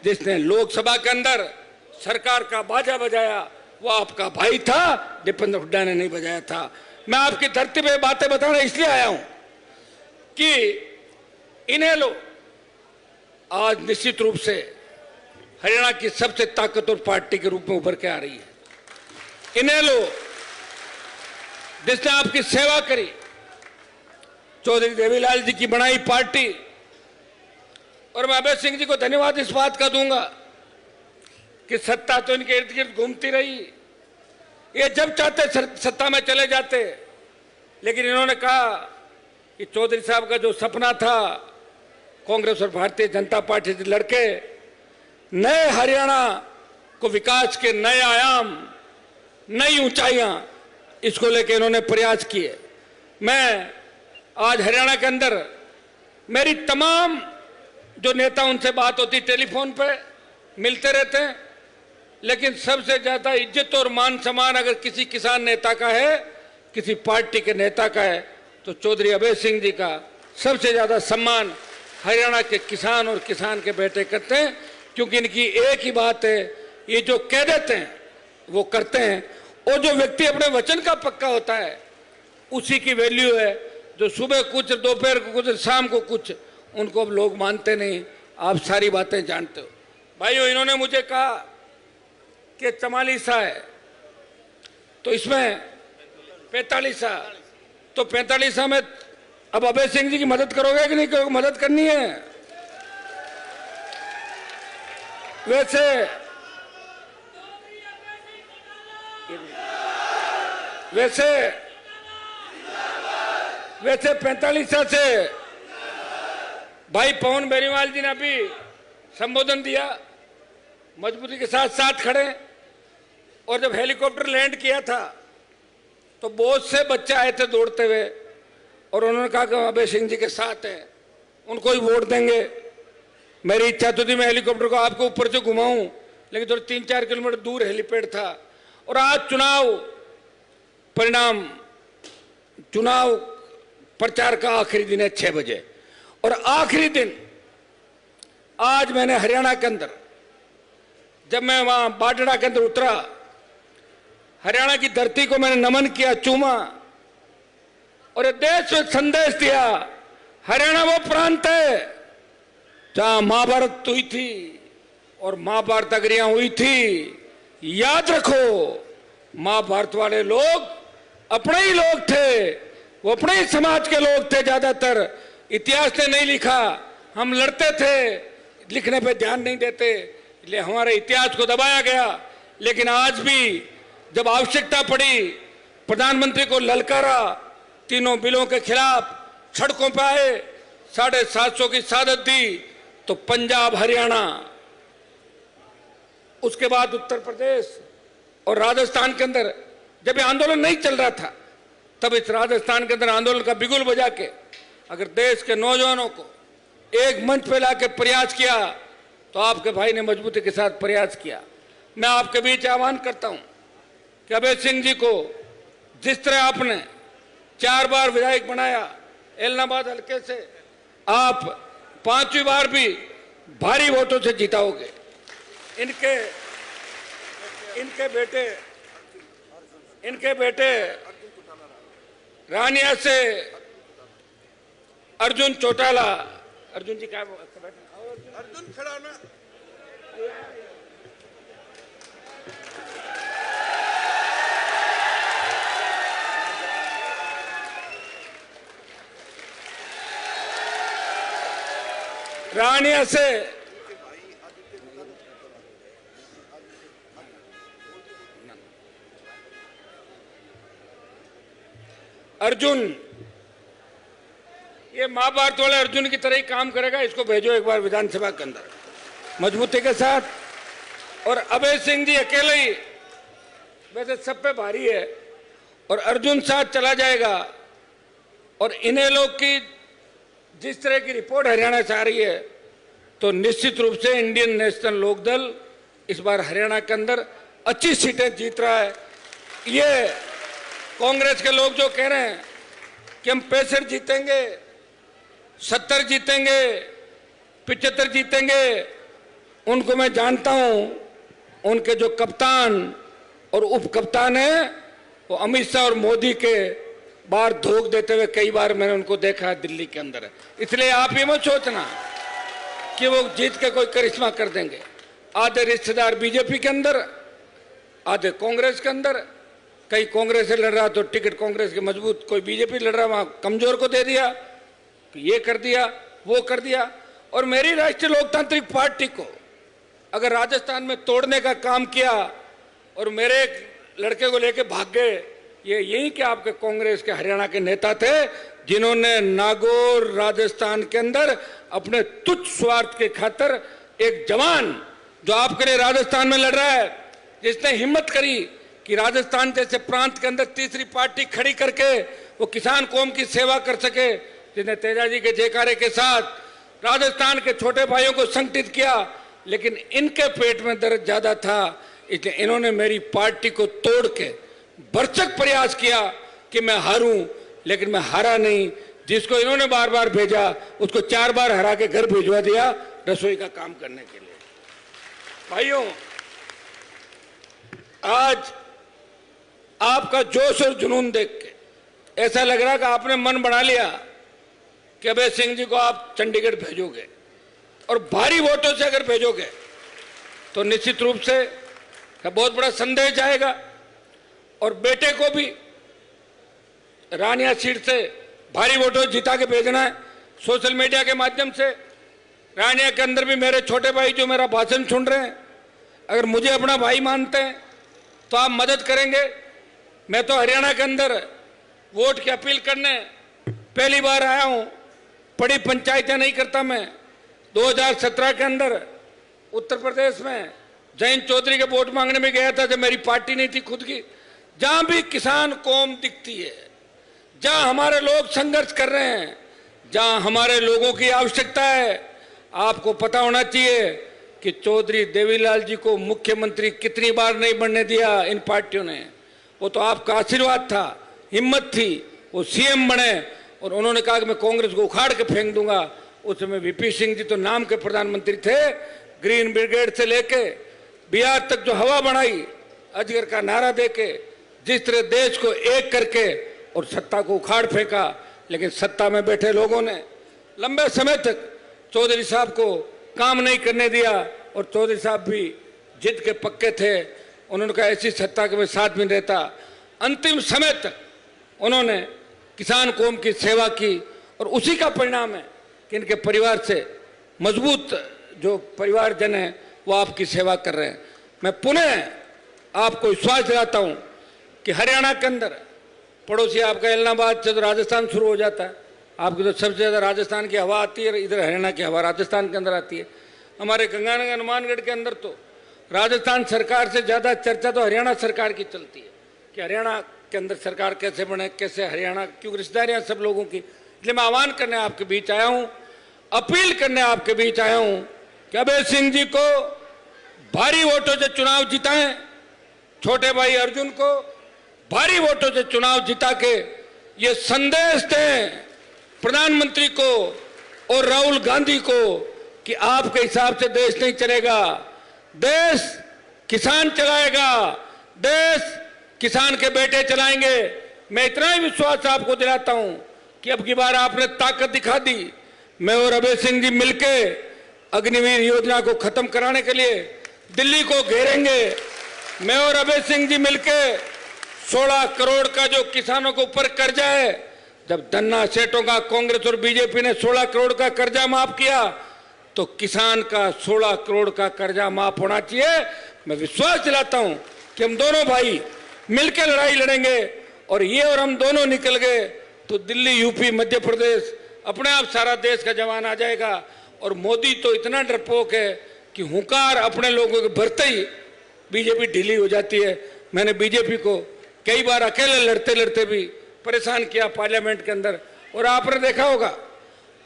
Speaker 8: जिसने लोकसभा के अंदर सरकार का बाजा बजाया, वो आपका भाई था, दीपेंद्र हुड्डा ने नहीं बजाया था। मैं आपकी धरती पे बातें बताने इसलिए आया हूं कि इन्हें लो आज निश्चित रूप से हरियाणा की सबसे ताकतवर पार्टी के रूप में उभर के आ रही है। इन्हें लो जिसने आपकी सेवा करी, चौधरी देवीलाल जी की बनाई पार्टी। और मैं अभय सिंह जी को धन्यवाद इस बात का दूंगा कि सत्ता तो इनके इर्द गिर्द घूमती रही, ये जब चाहते सत्ता में चले जाते, लेकिन इन्होंने कहा कि चौधरी साहब का जो सपना था कांग्रेस और भारतीय जनता पार्टी से लड़के नए हरियाणा को विकास के नए आयाम, नई ऊंचाइयां, इसको लेकर इन्होंने प्रयास किए। मैं आज हरियाणा के अंदर मेरी तमाम जो नेता, उनसे बात होती टेलीफोन पे, मिलते रहते हैं, लेकिन सबसे ज्यादा इज्जत और मान सम्मान अगर किसी किसान नेता का है, किसी पार्टी के नेता का है, तो चौधरी अभय सिंह जी का सबसे ज्यादा सम्मान हरियाणा के किसान और किसान के बेटे करते हैं। क्योंकि इनकी एक ही बात है, ये जो कह देते हैं वो करते हैं, और जो व्यक्ति अपने वचन का पक्का होता है उसी की वैल्यू है। जो सुबह कुछ, दोपहर को कुछ, शाम को कुछ, उनको अब लोग मानते नहीं। आप सारी बातें जानते हो। भाइयों, इन्होंने मुझे कहा कि 44 है, तो इसमें 45, तो 45 में अब अभय सिंह जी की मदद करोगे कि नहीं करोगे? मदद करनी है। वैसे 45 से भाई पवन बेनीवाल जी ने अभी संबोधन दिया, मजबूती के साथ साथ खड़े। और जब हेलीकॉप्टर लैंड किया था तो बहुत से बच्चे आए थे दौड़ते हुए, और उन्होंने कहा कि अभय सिंह जी के साथ हैं, उनको ही वोट देंगे। मेरी इच्छा तो थी मैं हेलीकॉप्टर को आपको ऊपर से घुमाऊं, लेकिन थोड़ा 3-4 किलोमीटर दूर हेलीपैड था। और आज चुनाव परिणाम, चुनाव प्रचार का आखिरी दिन है 6 बजे, और आखिरी दिन आज मैंने हरियाणा के अंदर, जब मैं वहां बाडड़ा के अंदर उतरा, हरियाणा की धरती को मैंने नमन किया, चूमा, और ये देश में संदेश दिया, हरियाणा वो प्रांत है जहां महाभारत हुई थी और महाभारत अग्रियां हुई थी। याद रखो, महाभारत वाले लोग अपने ही लोग थे, वो अपने ही समाज के लोग थे ज्यादातर। इतिहास ने नहीं लिखा, हम लड़ते थे, लिखने पे ध्यान नहीं देते, इसलिए हमारे इतिहास को दबाया गया। लेकिन आज भी जब आवश्यकता पड़ी, प्रधानमंत्री को ललकारा, तीनों बिलों के खिलाफ सड़कों पर आए, 750 की शहादत दी, तो पंजाब, हरियाणा, उसके बाद उत्तर प्रदेश और राजस्थान के अंदर जब ये आंदोलन नहीं चल रहा था, तब इस राजस्थान के अंदर आंदोलन का बिगुल बजा के अगर देश के नौजवानों को एक मंच पे लाके प्रयास किया, तो आपके भाई ने मजबूती के साथ प्रयास किया। मैं आपके बीच आह्वान करता हूं कि अभय सिंह जी को जिस तरह आपने 4 बार विधायक बनाया एलनाबाद हल्के से, आप 5वीं बार भी भारी वोटों से जीताओगे। इनके बेटे रानिया से अर्जुन चौटाला, अर्जुन जी क्या
Speaker 3: अर्जुन खड़ा ना,
Speaker 8: रानिया से अर्जुन, ये महाभारत वाले अर्जुन की तरह ही काम करेगा। इसको भेजो एक बार विधानसभा के अंदर मजबूती के साथ। और अभय सिंह जी अकेले ही वैसे सब पे भारी है, और अर्जुन साथ चला जाएगा। और इन्हें लोग की जिस तरह की रिपोर्ट हरियाणा से आ रही है, तो निश्चित रूप से इंडियन नेशनल लोकदल इस बार हरियाणा के अंदर अच्छी सीटें जीत रहा है। ये कांग्रेस के लोग जो कह रहे हैं कि हम 65 जीतेंगे, 70 जीतेंगे, 75 जीतेंगे, उनको मैं जानता हूं। उनके जो कप्तान और उप कप्तान है, वो अमित शाह और मोदी के बाहर धोख देते हुए कई बार मैंने उनको देखा है दिल्ली के अंदर। इसलिए आप ये मत सोचना कि वो जीत के कोई करिश्मा कर देंगे। आधे रिश्तेदार बीजेपी के अंदर, आधे कांग्रेस के अंदर। कहीं कांग्रेस से लड़ रहा तो टिकट कांग्रेस के मजबूत, कोई बीजेपी लड़ रहा वहां कमजोर को दे दिया, ये कर दिया, वो कर दिया। और मेरी राष्ट्रीय लोकतांत्रिक पार्टी को अगर राजस्थान में तोड़ने का काम किया और मेरे एक लड़के को लेके भाग गए, ये यही कि आपके कांग्रेस के हरियाणा के नेता थे जिन्होंने नागौर राजस्थान के अंदर अपने तुच्छ स्वार्थ के खातिर एक जवान जो आपके लिए राजस्थान में लड़ रहा है, जिसने हिम्मत करी कि राजस्थान जैसे प्रांत के अंदर तीसरी पार्टी खड़ी करके वो किसान कौम की सेवा कर सके, जिसने तेजाजी के जयकारे के साथ राजस्थान के छोटे भाइयों को संगठित किया। लेकिन इनके पेट में दर्द ज्यादा था, इसलिए इन्होंने मेरी पार्टी को तोड़ के भरसक प्रयास किया कि मैं हारूं, लेकिन मैं हारा नहीं। जिसको इन्होंने बार बार भेजा उसको 4 बार हरा के घर भिजवा दिया रसोई का काम करने के लिए। भाइयों, आज आपका जोश और जुनून देख के ऐसा लग रहा कि आपने मन बना लिया कि अभय सिंह जी को आप चंडीगढ़ भेजोगे, और भारी वोटों से अगर भेजोगे तो निश्चित रूप से बहुत बड़ा संदेश आएगा। और बेटे को भी रानिया सीट से भारी वोटों जिता के भेजना है सोशल मीडिया के माध्यम से। रानिया के अंदर भी मेरे छोटे भाई जो मेरा भाषण सुन रहे हैं, अगर मुझे अपना भाई मानते हैं तो आप मदद करेंगे। मैं तो हरियाणा के अंदर वोट की अपील करने पहली बार आया हूं, बड़ी पंचायतें नहीं करता मैं। 2017 के अंदर उत्तर प्रदेश में जयंत चौधरी के वोट मांगने में गया था जब मेरी पार्टी नहीं थी खुद की। जहां भी किसान कौम दिखती है, जहां हमारे लोग संघर्ष कर रहे हैं, जहां हमारे लोगों की आवश्यकता है, आपको पता होना चाहिए कि चौधरी देवीलाल जी को मुख्यमंत्री कितनी बार नहीं बनने दिया इन पार्टियों ने। वो तो आपका आशीर्वाद था, हिम्मत थी, वो सीएम बने और उन्होंने कहा कि मैं कांग्रेस को उखाड़ के फेंक दूंगा। उस समय वीपी सिंह जी तो नाम के प्रधानमंत्री थे। ग्रीन ब्रिगेड से लेके बिहार तक जो हवा बनाई, अजगर का नारा देके जिस तरह देश को एक करके और सत्ता को उखाड़ फेंका। लेकिन सत्ता में बैठे लोगों ने लंबे समय तक चौधरी साहब को काम नहीं करने दिया, और चौधरी साहब भी जिद के पक्के थे। उन्होंने कहा ऐसी सत्ता के मैं साथ में रहता। अंतिम समय तक उन्होंने किसान कौम की सेवा की, और उसी का परिणाम है कि इनके परिवार से मजबूत जो परिवारजन हैं वो आपकी सेवा कर रहे हैं। मैं पुनः आपको विश्वास दिलाता हूं कि हरियाणा के अंदर पड़ोसी आपका इलाहाबाद से तो राजस्थान शुरू हो जाता है, आपकी तो सबसे ज़्यादा राजस्थान की हवा आती है, इधर हरियाणा की हवा राजस्थान के अंदर आती है। हमारे गंगानगर हनुमानगढ़ के अंदर तो राजस्थान सरकार से ज़्यादा चर्चा तो हरियाणा सरकार की चलती है कि हरियाणा के अंदर सरकार कैसे बने, कैसे हरियाणा, क्योंकि रिश्तेदारियाँ सब लोगों की। इसलिए मैं आह्वान करने आपके बीच आया हूँ, अपील करने आपके बीच आया हूँ कि अभय सिंह जी को भारी वोटों से चुनाव जिताएं, छोटे भाई अर्जुन को भारी वोटों से चुनाव जिता के ये संदेश दें प्रधानमंत्री को और राहुल गांधी को कि आपके हिसाब से देश नहीं चलेगा, देश किसान चलाएगा, देश किसान के बेटे चलाएंगे। मैं इतना ही विश्वास आपको दिलाता हूं कि अब की बार आपने ताकत दिखा दी। मैं और अभय सिंह जी मिलके अग्निवीर योजना को खत्म कराने के लिए दिल्ली को घेरेंगे। मैं और अभय सिंह जी मिलके 16 करोड़ का जो किसानों के ऊपर कर्जा है, जब धन्ना सेठों का कांग्रेस और बीजेपी ने 16 करोड़ का कर्जा माफ किया तो किसान का 16 करोड़ का कर्जा माफ होना चाहिए। मैं विश्वास दिलाता हूं कि हम दोनों भाई मिलकर लड़ाई लड़ेंगे और ये और हम दोनों निकल गए तो दिल्ली, यूपी, मध्य प्रदेश अपने आप सारा देश का जवान आ जाएगा। और मोदी तो इतना डरपोक है कि हुंकार अपने लोगों के भरते ही बीजेपी ढीली हो जाती है। मैंने बीजेपी को कई बार अकेले लड़ते लड़ते भी परेशान किया पार्लियामेंट के अंदर, और आपने देखा होगा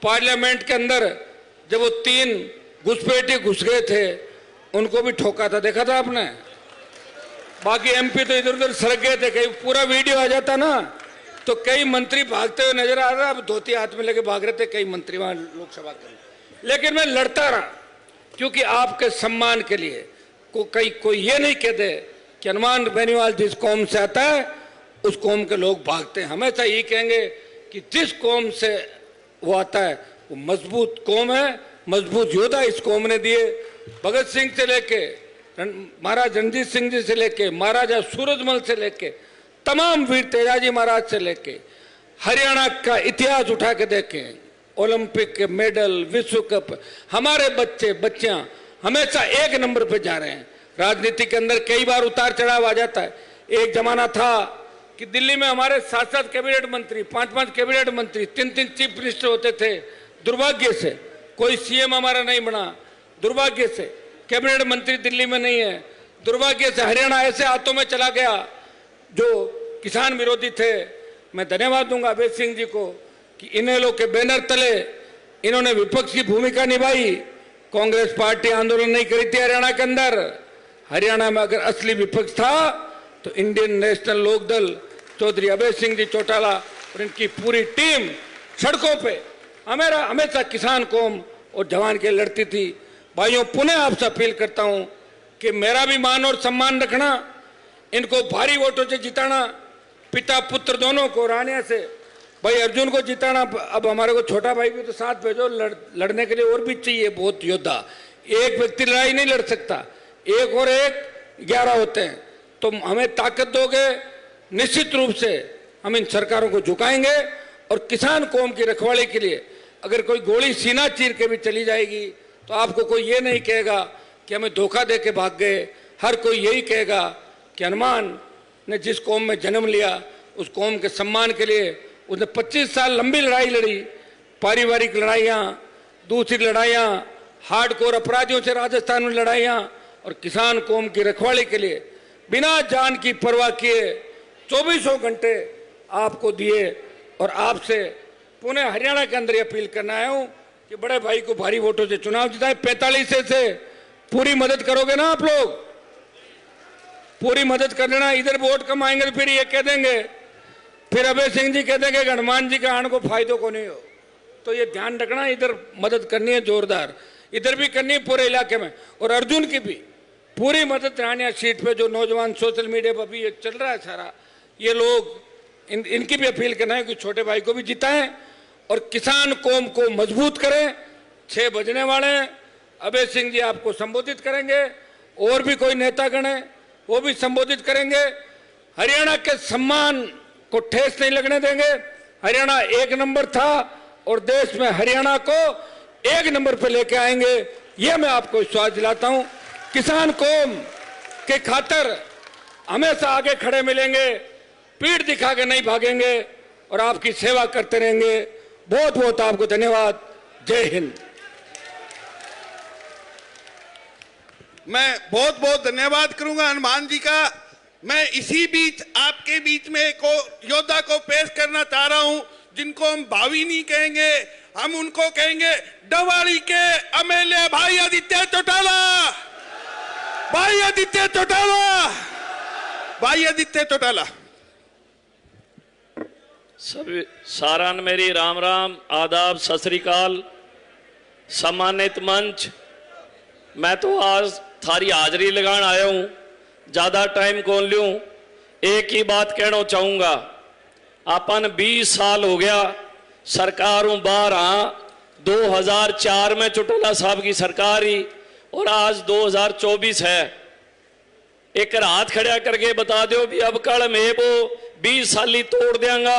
Speaker 8: पार्लियामेंट के अंदर जब वो 3 घुसपैठिए घुस गए थे उनको भी ठोका था, देखा था आपने। बाकी एमपी तो इधर उधर सड़क गए थे, कहीं पूरा वीडियो आ जाता ना तो कई मंत्री भागते हुए नजर आ रहा, अब धोती हाथ में लेके भाग रहे थे कई मंत्री वहां लोकसभा के। लेकिन मैं लड़ता रहा क्योंकि आपके सम्मान के लिए कोई ये नहीं कह दे कि हनुमान बेनीवाल जिस कौम से आता है उस कौम के लोग भागते हैं। हमेशा ये कहेंगे कि जिस कौम से वो आता है वो मजबूत कौम है, मजबूत योद्धा इस कौम ने दिए। भगत सिंह से लेके महाराज रणजीत सिंह जी से लेके महाराजा सूरजमल से लेके तमाम वीर तेजाजी महाराज से लेके हरियाणा का इतिहास उठा के देखें, ओलंपिक के मेडल, विश्व कप, हमारे बच्चे बच्चियां हमेशा 1 नंबर पे जा रहे हैं। राजनीति के अंदर कई बार उतार चढ़ाव आ जाता है। एक जमाना था कि दिल्ली में हमारे 7-7 कैबिनेट मंत्री, 5-5 कैबिनेट मंत्री, 3-3 चीफ मिनिस्टर होते थे। दुर्भाग्य से कोई सीएम हमारा नहीं बना, दुर्भाग्य से कैबिनेट मंत्री दिल्ली में नहीं है, दुर्भाग्य से हरियाणा ऐसे हाथों में चला गया जो किसान विरोधी थे। मैं धन्यवाद दूंगा अभय सिंह जी को कि इन्हें लोग के बैनर तले इन्होंने विपक्ष की भूमिका निभाई। कांग्रेस पार्टी आंदोलन नहीं करी थी हरियाणा के अंदर। हरियाणा में अगर असली विपक्ष था तो इंडियन नेशनल लोकदल, चौधरी अभय सिंह जी चौटाला और इनकी पूरी टीम सड़कों पे हमेशा किसान कौम और जवान के लड़ती थी। भाइयों, पुनः आपसे अपील करता हूं कि मेरा भी मान और सम्मान रखना, इनको भारी वोटों से जिताना, पिता पुत्र दोनों को रानिया से। भाई अर्जुन को जिताना, अब हमारे को छोटा भाई भी तो साथ भेजो, लड़ने के लिए और भी चाहिए बहुत योद्धा। एक व्यक्ति लड़ाई नहीं लड़ सकता, 1 और 1 11 होते हैं। तो हमें ताकत दोगे, निश्चित रूप से हम इन सरकारों को झुकाएंगे और किसान कौम की रखवाली के लिए अगर कोई गोली सीना चीर के भी चली जाएगी तो आपको कोई ये नहीं कहेगा कि हमें धोखा दे के भाग गए। हर कोई यही कहेगा कि हनुमान ने जिस कौम में जन्म लिया उस कौम के सम्मान के लिए उसने 25 साल लंबी लड़ाई लड़ी, पारिवारिक लड़ाइयाँ, दूसरी लड़ाइयाँ, हार्डकोर अपराधियों से राजस्थान में लड़ाइयाँ, और किसान कौम की रखवाली के लिए बिना जान की परवाह किए 24 घंटे आपको दिए। और आपसे पुनः हरियाणा के अंदर अपील करना आया हूँ कि बड़े भाई को भारी वोटों से चुनाव जिताए। 45 से पूरी मदद करोगे ना आप लोग, पूरी मदद कर लेना। इधर वोट कम आएंगे तो फिर ये कह देंगे, फिर अभय सिंह जी कह देंगे कि हनुमान जी का आने को फायदों को नहीं हो। तो ये ध्यान रखना, इधर मदद करनी है जोरदार, इधर भी करनी है पूरे इलाके में। और अर्जुन की भी पूरी मदद रानिया सीट पे जो नौजवान सोशल मीडिया पर भी ये चल रहा है सारा, ये लोग इनकी भी अपील करना है कि छोटे भाई को भी जिताएं और किसान कौम को मजबूत करें। 6 बजने वाले हैं, अभय सिंह जी आपको संबोधित करेंगे, और भी कोई नेतागण है वो भी संबोधित करेंगे। हरियाणा के सम्मान को ठेस नहीं लगने देंगे। हरियाणा 1 नंबर था और देश में हरियाणा को 1 नंबर पे लेके आएंगे। ये मैं आपको विश्वास दिलाता हूं। किसान कौम के खातिर हमेशा आगे खड़े मिलेंगे, पीठ दिखा के नहीं भागेंगे और आपकी सेवा करते रहेंगे। बहुत बहुत आपको धन्यवाद। जय हिंद।
Speaker 3: मैं बहुत बहुत धन्यवाद करूंगा हनुमान जी का। मैं इसी बीच आपके बीच में एक योद्धा को पेश करना चाह रहा हूं, जिनको हम भावी नहीं कहेंगे, हम उनको कहेंगे डवाली के एमएलए भाई आदित्य चौटाला। भाई आदित्य चौटाला, भाई आदित्य चौटाला।
Speaker 9: सभी सारान मेरी राम राम, आदाब, सत श्री अकाल। सम्मानित मंच, मैं तो आज थारी हाजरी लगान आया हूं, ज्यादा टाइम कौन लूं। एक ही बात कहना चाहूंगा, अपन 20 साल हो गया सरकारों बाहर। हाँ, 2004 में चौटाला साहब की सरकार ही, और आज 2024 है। एक रात खड़ा करके बता दो भी अब कल मैं वो 20 साली तोड़ देंगा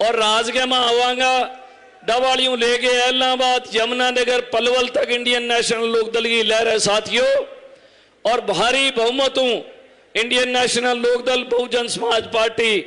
Speaker 9: और राजगे में आवांगा। डवालियों ले गए इलाहाबाद, यमुनानगर, पलवल तक इंडियन नेशनल लोकदल की लहर है साथियों, और भारी बहुमतों इंडियन नेशनल लोकदल बहुजन समाज पार्टी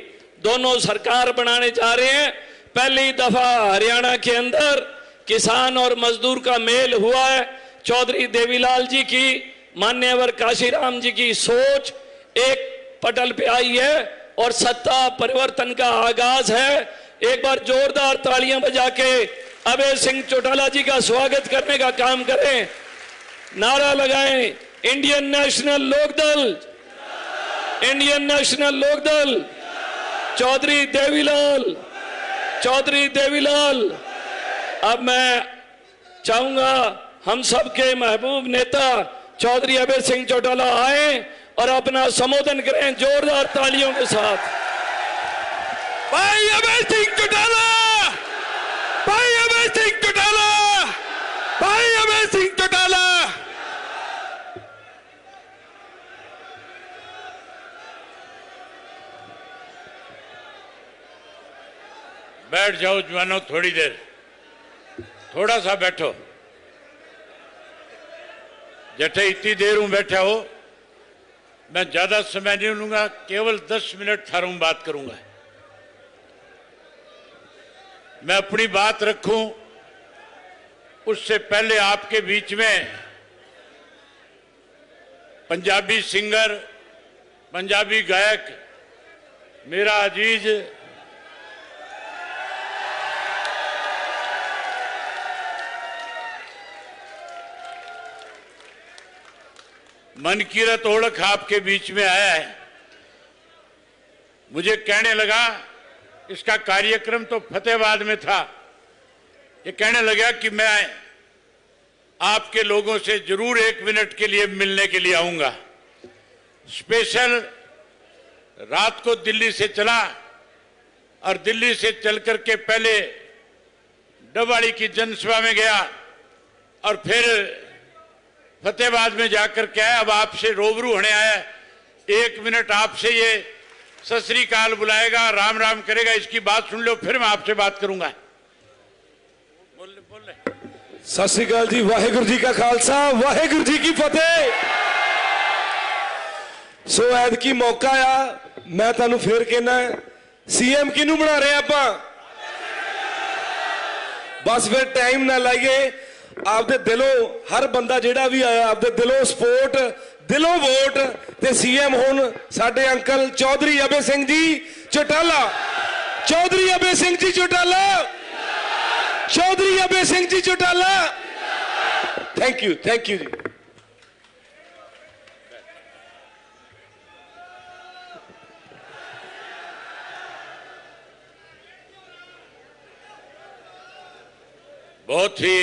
Speaker 9: दोनों सरकार बनाने जा रहे हैं। पहली दफा हरियाणा के अंदर किसान और मजदूर का मेल हुआ है। चौधरी देवीलाल जी की, मान्यवर काशीराम जी की सोच एक पटल पे आई है और सत्ता परिवर्तन का आगाज है। एक बार जोरदार तालियां बजा के अभय सिंह चौटाला जी का स्वागत करने का काम करें। नारा लगाएं, Indian National Lokdal, Indian National Lokdal, Chaudhary Devilal, Chaudhary Devilal. अब मैं चाहूंगा हम सबके महबूब नेता चौधरी अभय सिंह चौटाला आए और अपना संबोधन करें जोरदार तालियों के साथ।
Speaker 3: भाई अभय सिंह चौटाला, भाई अभय सिंह चौटाला, भाई अभय सिंह चौटाला।
Speaker 7: बैठ जाओ जवानों, थोड़ी देर, थोड़ा सा बैठो। जठे इतनी देर हूं बैठा हो, मैं ज्यादा समय नहीं लूंगा, केवल 10 मिनट थारों बात करूंगा। मैं अपनी बात रखूं उससे पहले आपके बीच में पंजाबी सिंगर, पंजाबी गायक, मेरा अजीज मनकीरत ओळख आपके बीच में आया है। मुझे कहने लगा, इसका कार्यक्रम तो फतेहाबाद में था, ये कहने लगा कि मैं आपके लोगों से जरूर 1 मिनट के लिए मिलने के लिए आऊंगा। स्पेशल रात को दिल्ली से चला और दिल्ली से चल करके पहले डबाड़ी की जनसभा में गया और फिर फतेहाबाद में जाकर के आया। अब आपसे रूबरू होने आया। 1 मिनट आपसे ये सत श्री अकाल बुलाएगा, राम राम करेगा, इसकी बात सुन लो, फिर मैं आपसे बात करूंगा। बोल ले।
Speaker 10: सत श्री अकाल जी, वाहेगुरु जी का खालसा, वाहेगुरु जी की फतेह। सो ऐद की मौका आ, मैं तुहानू फिर कहना, सीएम किनू बना रहे आपां? बस फिर टाइम ना लाइए, आपदे दिलों हर बंदा जेड़ा भी आया आपदे दिलों सपोर्ट, दिलों वोट ते सीएम हुण साडे uncle Chaudhary Abhay Singh ji Chautala. Chaudhary Abhay Singh ji Chautala, Chaudhary Abhay Singh ji Chautala. Thank you ji.
Speaker 7: बहुत ही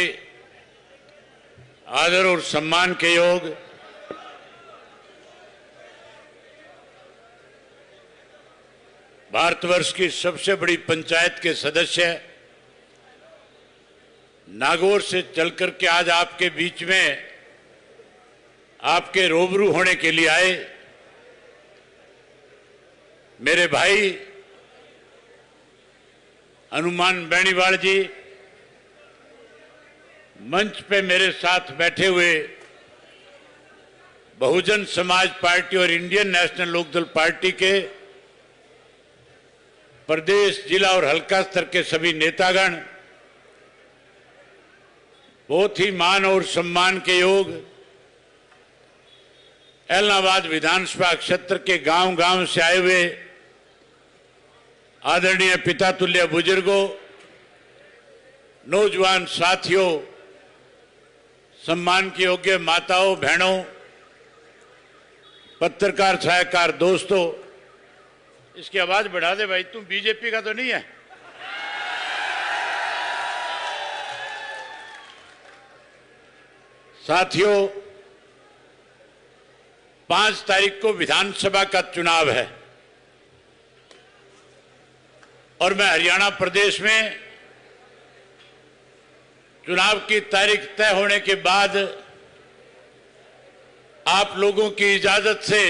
Speaker 7: आदर और सम्मान के योग भारतवर्ष की सबसे बड़ी पंचायत के सदस्य नागौर से चलकर के आज आपके बीच में आपके रूबरू होने के लिए आए मेरे भाई हनुमान बेनीवाल जी, मंच पे मेरे साथ बैठे हुए बहुजन समाज पार्टी और इंडियन नेशनल लोकदल पार्टी के प्रदेश, जिला और हल्का स्तर के सभी नेतागण, बहुत ही मान और सम्मान के योग एलनाबाद विधानसभा क्षेत्र के गांव-गांव से आए हुए आदरणीय पिता तुल्य बुजुर्गों, नौजवान साथियों, सम्मान के योग्य माताओं, बहनों, पत्रकार सहायकार दोस्तों, इसकी आवाज बढ़ा दे भाई, तुम बीजेपी का तो नहीं है? साथियों, 5 तारीख को विधानसभा का चुनाव है और मैं हरियाणा प्रदेश में चुनाव की तारीख तय होने के बाद आप लोगों की इजाजत से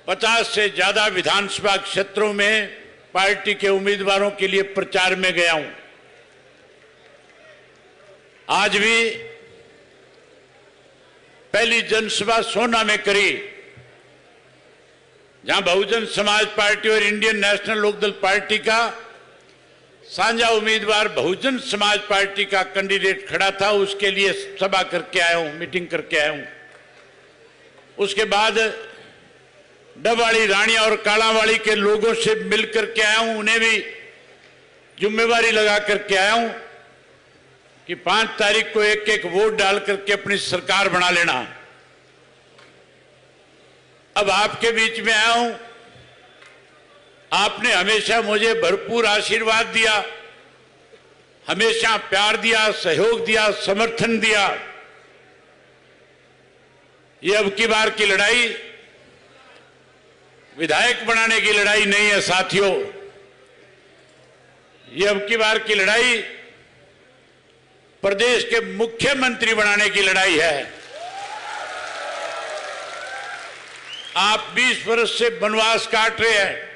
Speaker 7: 50 से ज्यादा विधानसभा क्षेत्रों में पार्टी के उम्मीदवारों के लिए प्रचार में गया हूं। आज भी पहली जनसभा सोना में करी, जहां बहुजन समाज पार्टी और इंडियन नेशनल लोकदल पार्टी का साझा उम्मीदवार बहुजन समाज पार्टी का कैंडिडेट खड़ा था, उसके लिए सभा करके आया हूं, मीटिंग करके आया हूं। उसके बाद डबवाड़ी, रानिया और कालावाड़ी के लोगों से मिलकर के आया हूं, उन्हें भी जिम्मेवारी लगा करके आया हूं कि 5 तारीख को एक एक वोट डाल करके अपनी सरकार बना लेना। अब आपके बीच में आया हूं, आपने हमेशा मुझे भरपूर आशीर्वाद दिया, हमेशा प्यार दिया, सहयोग दिया, समर्थन दिया। ये अब की बार की लड़ाई विधायक बनाने की लड़ाई नहीं है साथियों, ये अब की बार की लड़ाई प्रदेश के मुख्यमंत्री बनाने की लड़ाई है। आप 20 वर्ष से वनवास काट रहे हैं।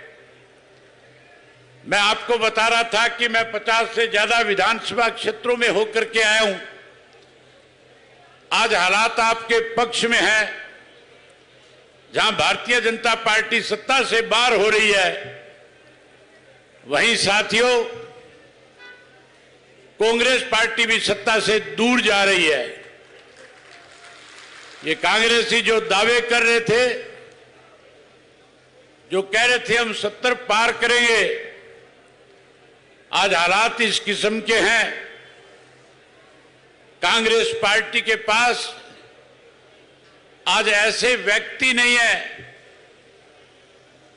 Speaker 7: मैं आपको बता रहा था कि मैं 50 से ज्यादा विधानसभा क्षेत्रों में होकर के आया हूं। आज हालात आपके पक्ष में है, जहां भारतीय जनता पार्टी सत्ता से बाहर हो रही है, वहीं साथियों कांग्रेस पार्टी भी सत्ता से दूर जा रही है। ये कांग्रेसी जो दावे कर रहे थे, जो कह रहे थे हम 70 पार करेंगे, आज हालात इस किस्म के हैं। कांग्रेस पार्टी के पास आज ऐसे व्यक्ति नहीं है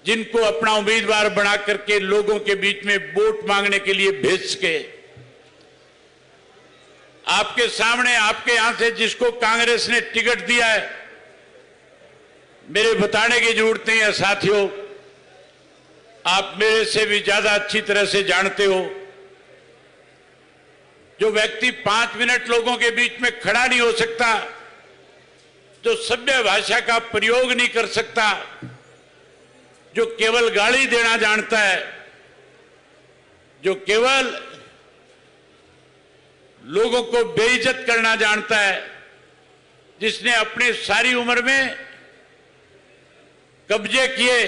Speaker 7: जिनको अपना उम्मीदवार बना करके लोगों के बीच में वोट मांगने के लिए भेज सके। आपके सामने, आपके यहां से जिसको कांग्रेस ने टिकट दिया है, मेरे बताने की जरूरत नहीं है साथियों, आप मेरे से भी ज्यादा अच्छी तरह से जानते हो। जो व्यक्ति 5 मिनट लोगों के बीच में खड़ा नहीं हो सकता, जो सभ्य भाषा का प्रयोग नहीं कर सकता, जो केवल गाली देना जानता है, जो केवल लोगों को बेइज्जत करना जानता है, जिसने अपनी सारी उम्र में कब्जे किए,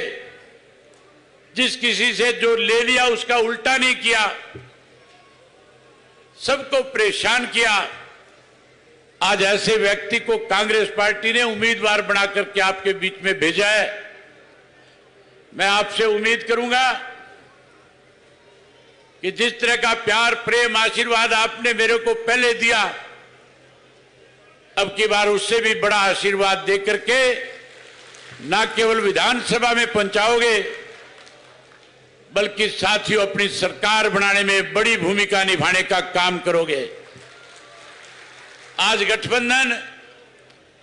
Speaker 7: जिस किसी से जो ले लिया उसका उल्टा नहीं किया, सबको परेशान किया, आज ऐसे व्यक्ति को कांग्रेस पार्टी ने उम्मीदवार बना करके आपके बीच में भेजा है। मैं आपसे उम्मीद करूंगा कि जिस तरह का प्यार, प्रेम, आशीर्वाद आपने मेरे को पहले दिया, अब की बार उससे भी बड़ा आशीर्वाद दे करके न केवल विधानसभा में पहुंचाओगे, बल्कि साथियों अपनी सरकार बनाने में बड़ी भूमिका निभाने का काम करोगे। आज गठबंधन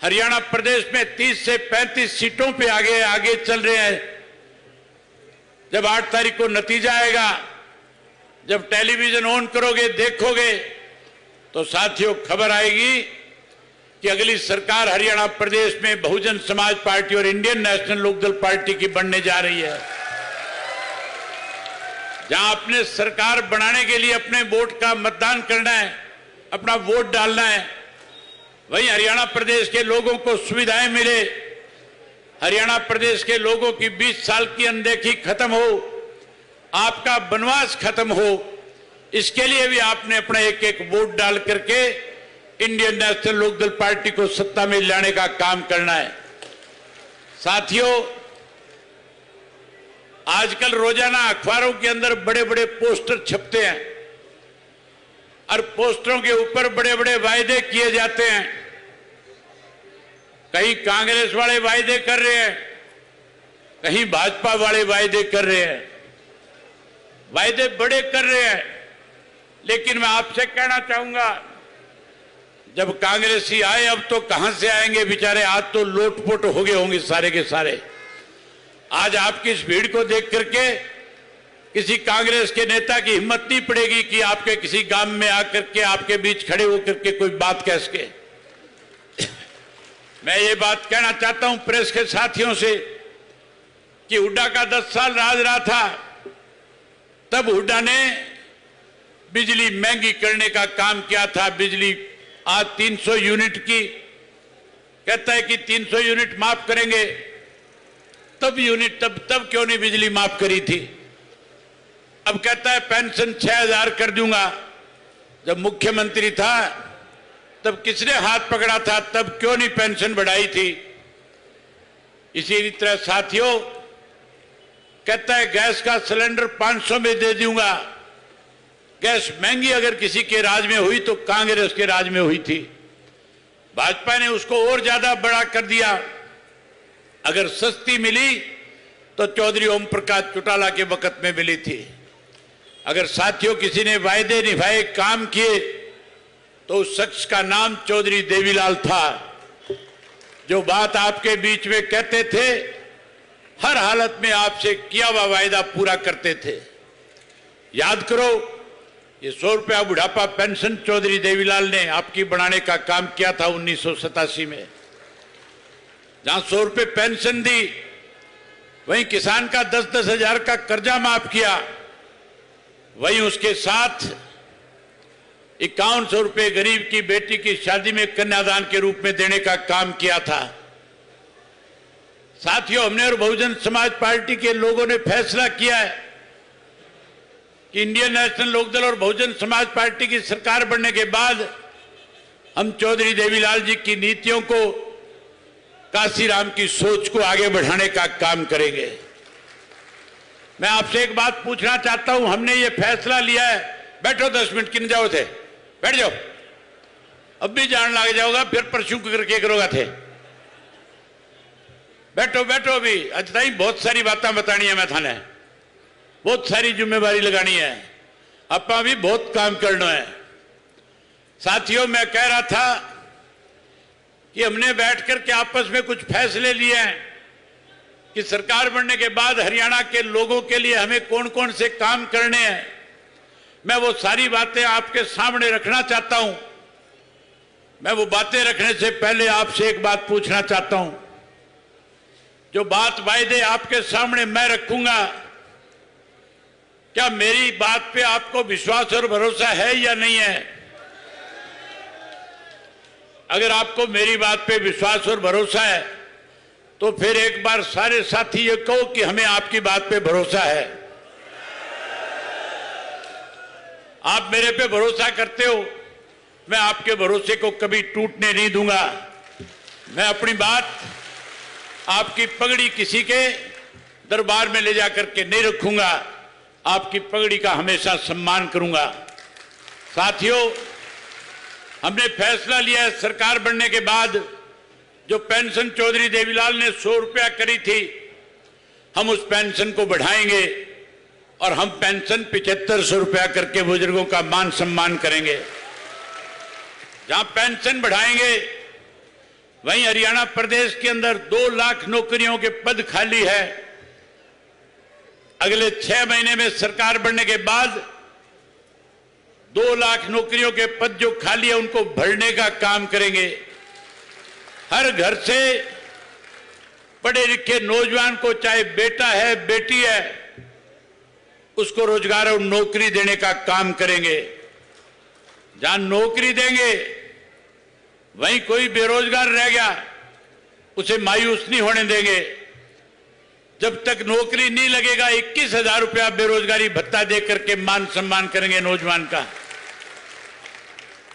Speaker 7: हरियाणा प्रदेश में 30 से 35 सीटों पे आगे चल रहे हैं। जब 8 तारीख को नतीजा आएगा, जब टेलीविजन ऑन करोगे, देखोगे, तो साथियों खबर आएगी कि अगली सरकार हरियाणा प्रदेश में बहुजन समाज पार्टी और इंडियन नेशनल लोकदल पार्टी की बनने जा रही है। जहां अपने सरकार बनाने के लिए अपने वोट का मतदान करना है, अपना वोट डालना है, वहीं हरियाणा प्रदेश के लोगों को सुविधाएं मिले, हरियाणा प्रदेश के लोगों की 20 साल की अनदेखी खत्म हो, आपका वनवास खत्म हो, इसके लिए भी आपने अपना एक एक वोट डाल करके इंडियन नेशनल लोकदल पार्टी को सत्ता में लाने का काम करना है। साथियों, आजकल रोजाना अखबारों के अंदर बड़े बड़े पोस्टर छपते हैं और पोस्टरों के ऊपर बड़े बड़े वायदे किए जाते हैं। कहीं कांग्रेस वाले वायदे कर रहे हैं, कहीं भाजपा वाले वायदे कर रहे हैं, वायदे बड़े कर रहे हैं। लेकिन मैं आपसे कहना चाहूंगा, जब कांग्रेसी आए, अब तो कहां से आएंगे बेचारे, आज तो लोटपोट हो गए होंगे सारे के सारे। आज आपकी इस भीड़ को देख करके किसी कांग्रेस के नेता की हिम्मत नहीं पड़ेगी कि आपके किसी गांव में आकर के आपके बीच खड़े होकर के कोई बात कह सके। मैं ये बात कहना चाहता हूं प्रेस के साथियों से कि हुड्डा का 10 साल राज रहा था, तब हुड्डा ने बिजली महंगी करने का काम किया था। बिजली आज 300 यूनिट की, कहता है कि 300 यूनिट माफ करेंगे, तब क्यों नहीं बिजली माफ करी थी। अब कहता है पेंशन 6000 कर दूंगा। जब मुख्यमंत्री था तब किसने हाथ पकड़ा था, तब क्यों नहीं पेंशन बढ़ाई थी। इसी तरह साथियों, कहता है गैस का सिलेंडर 500 में दे दूंगा। गैस महंगी अगर किसी के राज में हुई तो कांग्रेस के राज में हुई थी। भाजपा ने उसको और ज्यादा बड़ा कर दिया। अगर सस्ती मिली तो चौधरी ओम प्रकाश चौटाला के वक्त में मिली थी। अगर साथियों किसी ने वायदे निभाए, काम किए, तो उस शख्स का नाम चौधरी देवीलाल था, जो बात आपके बीच में कहते थे, हर हालत में आपसे किया हुआ वायदा पूरा करते थे। याद करो, ये 100 रुपया बुढ़ापा पेंशन चौधरी देवीलाल ने आपकी बनाने का काम किया था 1987 में। जहां 100 रुपये पेंशन दी, वहीं किसान का 10-10 हजार का कर्जा माफ किया, वहीं उसके साथ 5100 रुपये गरीब की बेटी की शादी में कन्यादान के रूप में देने का काम किया था। साथियों, हमने और बहुजन समाज पार्टी के लोगों ने फैसला किया है कि इंडियन नेशनल लोकदल और बहुजन समाज पार्टी की सरकार बनने के बाद हम चौधरी देवीलाल जी की नीतियों को, काशीराम की सोच को आगे बढ़ाने का काम करेंगे। मैं आपसे एक बात पूछना चाहता हूं, हमने ये फैसला लिया है, बैठो 10 मिनट किन जाओ थे, बैठ जाओ, अब भी जान लग जाओगा, फिर परसों करके करोगा थे, बैठो बैठो। अभी अच्छा ही बहुत सारी बातें बतानी है, मैं थाने बहुत सारी जिम्मेवारी लगानी है, अपना भी बहुत काम करना है। साथियों, मैं कह रहा था कि हमने बैठकर के आपस में कुछ फैसले लिए हैं कि सरकार बनने के बाद हरियाणा के लोगों के लिए हमें कौन कौन से काम करने हैं। मैं वो सारी बातें आपके सामने रखना चाहता हूं। मैं वो बातें रखने से पहले आपसे एक बात पूछना चाहता हूं। जो बात वायदे आपके सामने मैं रखूंगा, क्या मेरी बात पे आपको विश्वास और भरोसा है या नहीं है? अगर आपको मेरी बात पे विश्वास और भरोसा है तो फिर एक बार सारे साथी ये कहो कि हमें आपकी बात पे भरोसा है। आप मेरे पे भरोसा करते हो, मैं आपके भरोसे को कभी टूटने नहीं दूंगा। मैं अपनी बात, आपकी पगड़ी किसी के दरबार में ले जाकर के नहीं रखूंगा, आपकी पगड़ी का हमेशा सम्मान करूंगा। साथियों, हमने फैसला लिया है सरकार बनने के बाद जो पेंशन चौधरी देवीलाल ने 100 रुपया करी थी, हम उस पेंशन को बढ़ाएंगे और हम पेंशन 7500 रुपया करके बुजुर्गों का मान सम्मान करेंगे। जहां पेंशन बढ़ाएंगे, वहीं हरियाणा प्रदेश के अंदर 2 लाख नौकरियों के पद खाली है। अगले 6 महीने में सरकार बनने के बाद 2 लाख नौकरियों के पद जो खाली है उनको भरने का काम करेंगे। हर घर से पढ़े लिखे नौजवान को, चाहे बेटा है बेटी है, उसको रोजगार और नौकरी देने का काम करेंगे। जहां नौकरी देंगे वहीं कोई बेरोजगार रह गया उसे मायूस नहीं होने देंगे। जब तक नौकरी नहीं लगेगा 21,000 रुपया बेरोजगारी भत्ता दे करके मान सम्मान करेंगे नौजवान का।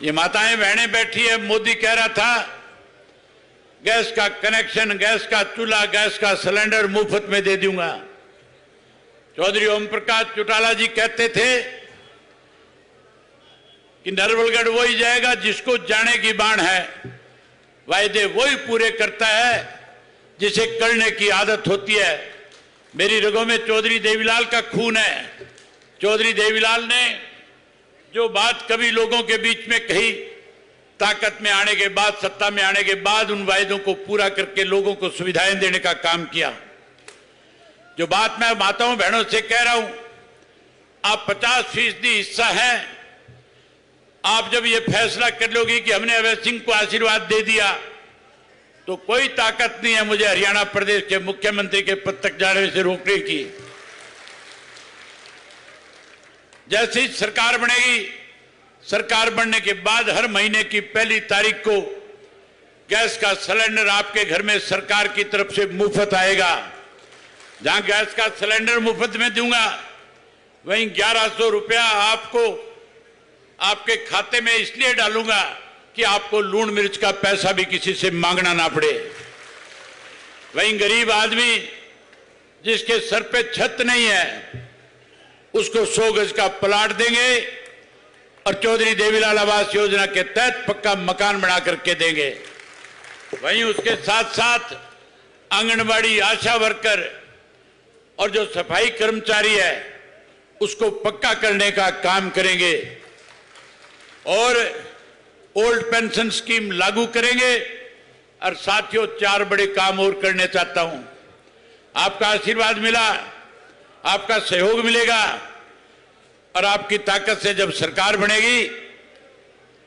Speaker 7: ये माताएं बहनें बैठी है, मोदी कह रहा था गैस का कनेक्शन, गैस का चूल्हा, गैस का सिलेंडर मुफ्त में दे दूंगा। चौधरी ओम प्रकाश चौटाला जी कहते थे कि नरवलगढ़ वही जाएगा जिसको जाने की बाण है, वायदे वही पूरे करता है जिसे करने की आदत होती है। मेरी रगों में चौधरी देवीलाल का खून है। चौधरी देवीलाल ने जो बात कभी लोगों के बीच में कही, ताकत में आने के बाद, सत्ता में आने के बाद उन वायदों को पूरा करके लोगों को सुविधाएं देने का काम किया। जो बात मैं माताओं बहनों से कह रहा हूं, आप 50% हिस्सा हैं। आप जब ये फैसला कर लोगे कि हमने अवैध सिंह को आशीर्वाद दे दिया तो कोई ताकत नहीं है मुझे हरियाणा प्रदेश के मुख्यमंत्री के पद तक जाने से रोकने की। जैसी सरकार बनेगी, सरकार बनने के बाद हर महीने की पहली तारीख को गैस का सिलेंडर आपके घर में सरकार की तरफ से मुफ्त आएगा। जहां गैस का सिलेंडर मुफ्त में दूंगा वहीं 1100 रुपया आपको आपके खाते में इसलिए डालूंगा कि आपको लूण मिर्च का पैसा भी किसी से मांगना ना पड़े। वहीं गरीब आदमी जिसके सर पे छत नहीं है उसको 100 गज का प्लाट देंगे और चौधरी देवीलाल आवास योजना के तहत पक्का मकान बना करके देंगे। वहीं उसके साथ साथ आंगनबाड़ी, आशा वर्कर और जो सफाई कर्मचारी है उसको पक्का करने का काम करेंगे और ओल्ड पेंशन स्कीम लागू करेंगे। और साथियों, 4 बड़े काम और करने चाहता हूं। आपका आशीर्वाद मिला, आपका सहयोग मिलेगा और आपकी ताकत से जब सरकार बनेगी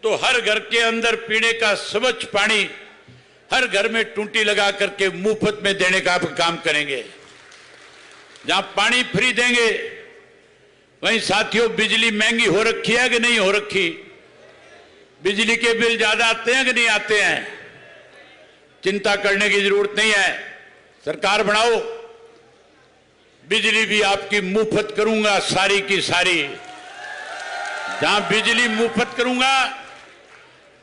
Speaker 7: तो हर घर के अंदर पीने का स्वच्छ पानी हर घर में टूटी लगा करके मुफ्त में देने का आप काम करेंगे। जहां पानी फ्री देंगे वहीं साथियों बिजली महंगी हो रखी है कि नहीं हो रखी? बिजली के बिल ज्यादा आते हैं कि नहीं आते हैं? चिंता करने की जरूरत नहीं है। सरकार बनाओ, बिजली भी आपकी मुफ्त करूंगा, सारी की सारी। जहां बिजली मुफ्त करूंगा,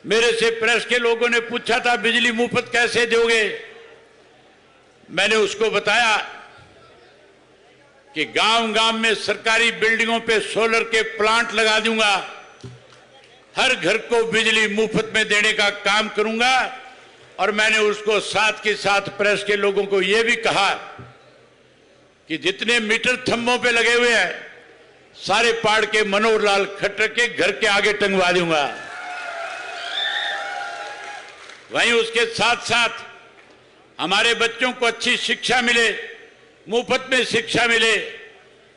Speaker 7: मेरे से प्रेस के लोगों ने पूछा था बिजली मुफ्त कैसे दोगे? मैंने उसको बताया कि गांव-गांव में सरकारी बिल्डिंगों पे सोलर के प्लांट लगा दूंगा, हर घर को बिजली मुफ्त में देने का काम करूंगा। और मैंने उसको साथ के साथ प्रेस के लोगों को यह भी कहा कि जितने मीटर थंबों पे लगे हुए हैं सारे पाड़ के मनोहर लाल खट्टर के घर के आगे टंगवा दूंगा। वहीं उसके साथ साथ हमारे बच्चों को अच्छी शिक्षा मिले, मुफ्त में शिक्षा मिले,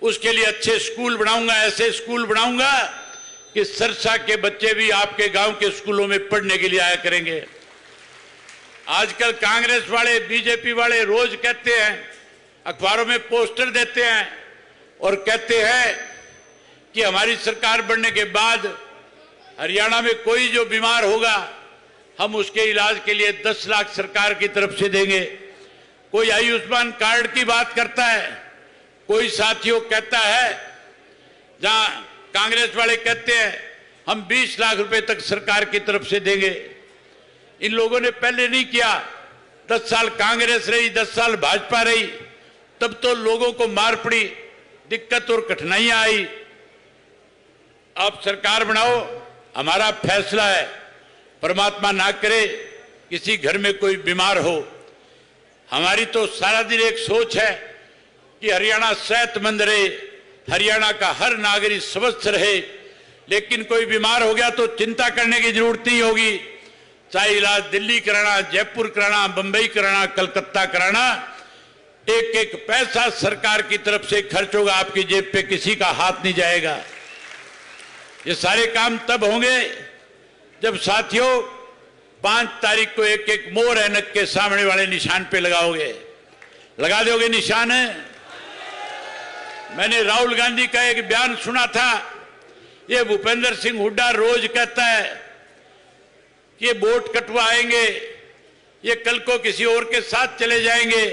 Speaker 7: उसके लिए अच्छे स्कूल बनाऊंगा। ऐसे स्कूल बनाऊंगा कि सरसा के बच्चे भी आपके गांव के स्कूलों में पढ़ने के लिए आया करेंगे। आजकल कांग्रेस वाले, बीजेपी वाले रोज कहते हैं, अखबारों में पोस्टर देते हैं और कहते हैं कि हमारी सरकार बनने के बाद हरियाणा में कोई जो बीमार होगा हम उसके इलाज के लिए 10 लाख सरकार की तरफ से देंगे। कोई आयुष्मान कार्ड की बात करता है, कोई साथियों कहता है, जहां कांग्रेस वाले कहते हैं हम 20 लाख रुपए तक सरकार की तरफ से देंगे। इन लोगों ने पहले नहीं किया। 10 साल कांग्रेस रही, 10 साल भाजपा रही, तब तो लोगों को मार पड़ी, दिक्कत और कठिनाइयां आई। अब सरकार बनाओ, हमारा फैसला है, परमात्मा ना करे किसी घर में कोई बीमार हो। हमारी तो सारा दिन एक सोच है कि हरियाणा सेहतमंद रहे, हरियाणा का हर नागरिक स्वस्थ रहे। लेकिन कोई बीमार हो गया तो चिंता करने की जरूरत नहीं होगी। चाहे इलाज दिल्ली कराना, जयपुर कराना, बंबई कराना, कलकत्ता कराना, एक एक पैसा सरकार की तरफ से खर्च होगा, आपकी जेब पे किसी का हाथ नहीं जाएगा। ये सारे काम तब होंगे जब साथियों 5 तारीख को एक एक मोर ऐनक के सामने वाले निशान पे लगाओगे। लगा दोगे निशान है? मैंने राहुल गांधी का एक बयान सुना था ये भूपेंद्र सिंह हुड्डा रोज कहता है कि ये वोट कटवाएंगे, ये कल को किसी और के साथ चले जाएंगे,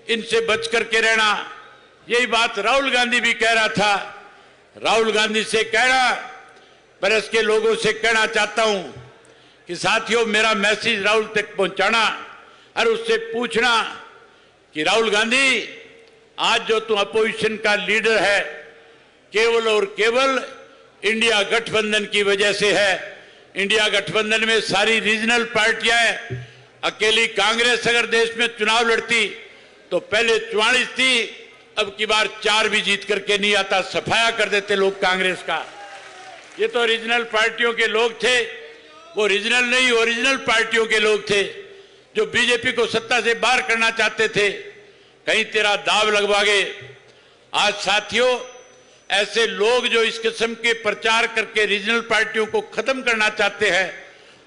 Speaker 7: इनसे बच करके रहना। यही बात राहुल गांधी भी कह रहा था। राहुल गांधी से कहना, बरस के लोगों से कहना चाहता हूं कि साथियों, मेरा मैसेज राहुल तक पहुंचाना और उससे पूछना कि राहुल गांधी, आज जो तुम अपोजिशन का लीडर है, केवल और केवल इंडिया गठबंधन की वजह से है। इंडिया गठबंधन में सारी रीजनल पार्टियां हैं। अकेली कांग्रेस अगर देश में चुनाव लड़ती तो पहले 44 थी, अब की बार 4 भी जीत करके नहीं आता, सफाया कर देते लोग कांग्रेस का। ये तो रीजनल पार्टियों के लोग थे, वो रीजनल नहीं ओरिजिनल पार्टियों के लोग थे जो बीजेपी को सत्ता से बाहर करना चाहते थे। कहीं तेरा दाव लगवा गए। आज साथियों, ऐसे लोग जो इस किस्म के प्रचार करके रीजनल पार्टियों को खत्म करना चाहते हैं,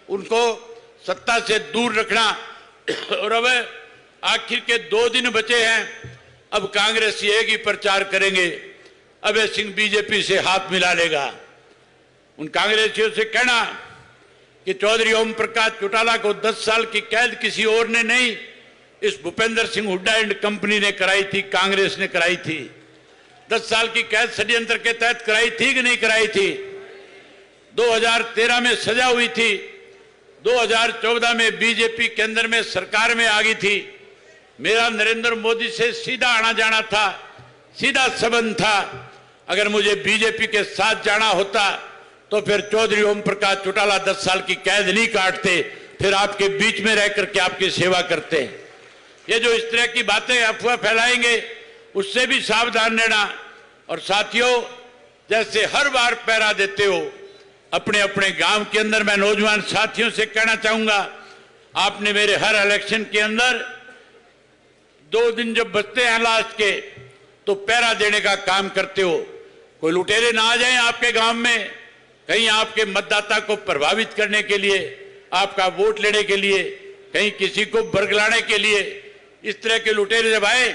Speaker 7: उनको सत्ता से दूर रखना। और अब आखिर के 2 दिन बचे हैं, अब कांग्रेस एक ही प्रचार करेंगे, अभय सिंह बीजेपी से हाथ मिला लेगा। उन कांग्रेसियों से कहना कि चौधरी ओम प्रकाश चौटाला को 10 साल की कैद किसी और ने नहीं, इस भूपेंद्र सिंह हुड्डा एंड कंपनी ने कराई थी, कांग्रेस ने कराई थी। 10 साल की कैद षड्यंत्र के तहत कराई थी कि नहीं कराई थी? 2013 में सजा हुई थी, 2014 में बीजेपी केंद्र में सरकार में आ गई थी। मेरा नरेंद्र मोदी से सीधा आना जाना था, सीधा संबंध था। अगर मुझे बीजेपी के साथ जाना होता तो फिर चौधरी ओम प्रकाश चौटाला 10 साल की कैद नहीं काटते, फिर आपके बीच में रह करके आपकी सेवा करते। ये जो इस तरह की बातें अफवाह फैलाएंगे, उससे भी सावधान रहना। और साथियों, जैसे हर बार पहरा देते हो अपने अपने गांव के अंदर, मैं नौजवान साथियों से कहना चाहूंगा, आपने मेरे हर इलेक्शन के अंदर 2 दिन जब बचते हैं लास्ट के, तो पहरा देने का काम करते हो। कोई लुटेरे ना आ जाए आपके गांव में, कहीं आपके मतदाता को प्रभावित करने के लिए, आपका वोट लेने के लिए, कहीं किसी को बरगलाने के लिए। इस तरह के लुटेरे जब आए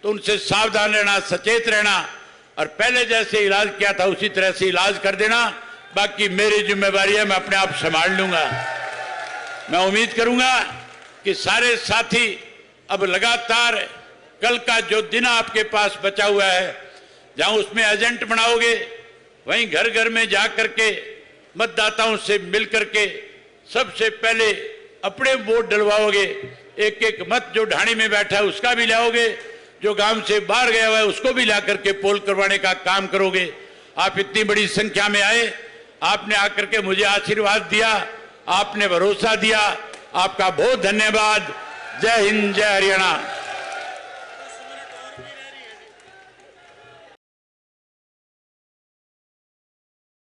Speaker 7: तो उनसे सावधान रहना, सचेत रहना, और पहले जैसे इलाज किया था उसी तरह से इलाज कर देना। बाकी मेरी जिम्मेवारी है, मैं अपने आप संभाल लूंगा। मैं उम्मीद करूंगा कि सारे साथी अब लगातार कल का जो दिन आपके पास बचा हुआ है, जहां उसमें एजेंट बनाओगे, वहीं घर घर में जा करके मतदाताओं से मिल करके सबसे पहले अपने वोट डलवाओगे। एक एक मत जो ढाणी में बैठा है उसका भी लाओगे, जो गांव से बाहर गया हुआ है उसको भी ला करके पोल करवाने का काम करोगे। आप इतनी बड़ी संख्या में आए, आपने आकर के मुझे आशीर्वाद दिया, आपने भरोसा दिया, आपका बहुत धन्यवाद। जय हिंद, जय हरियाणा।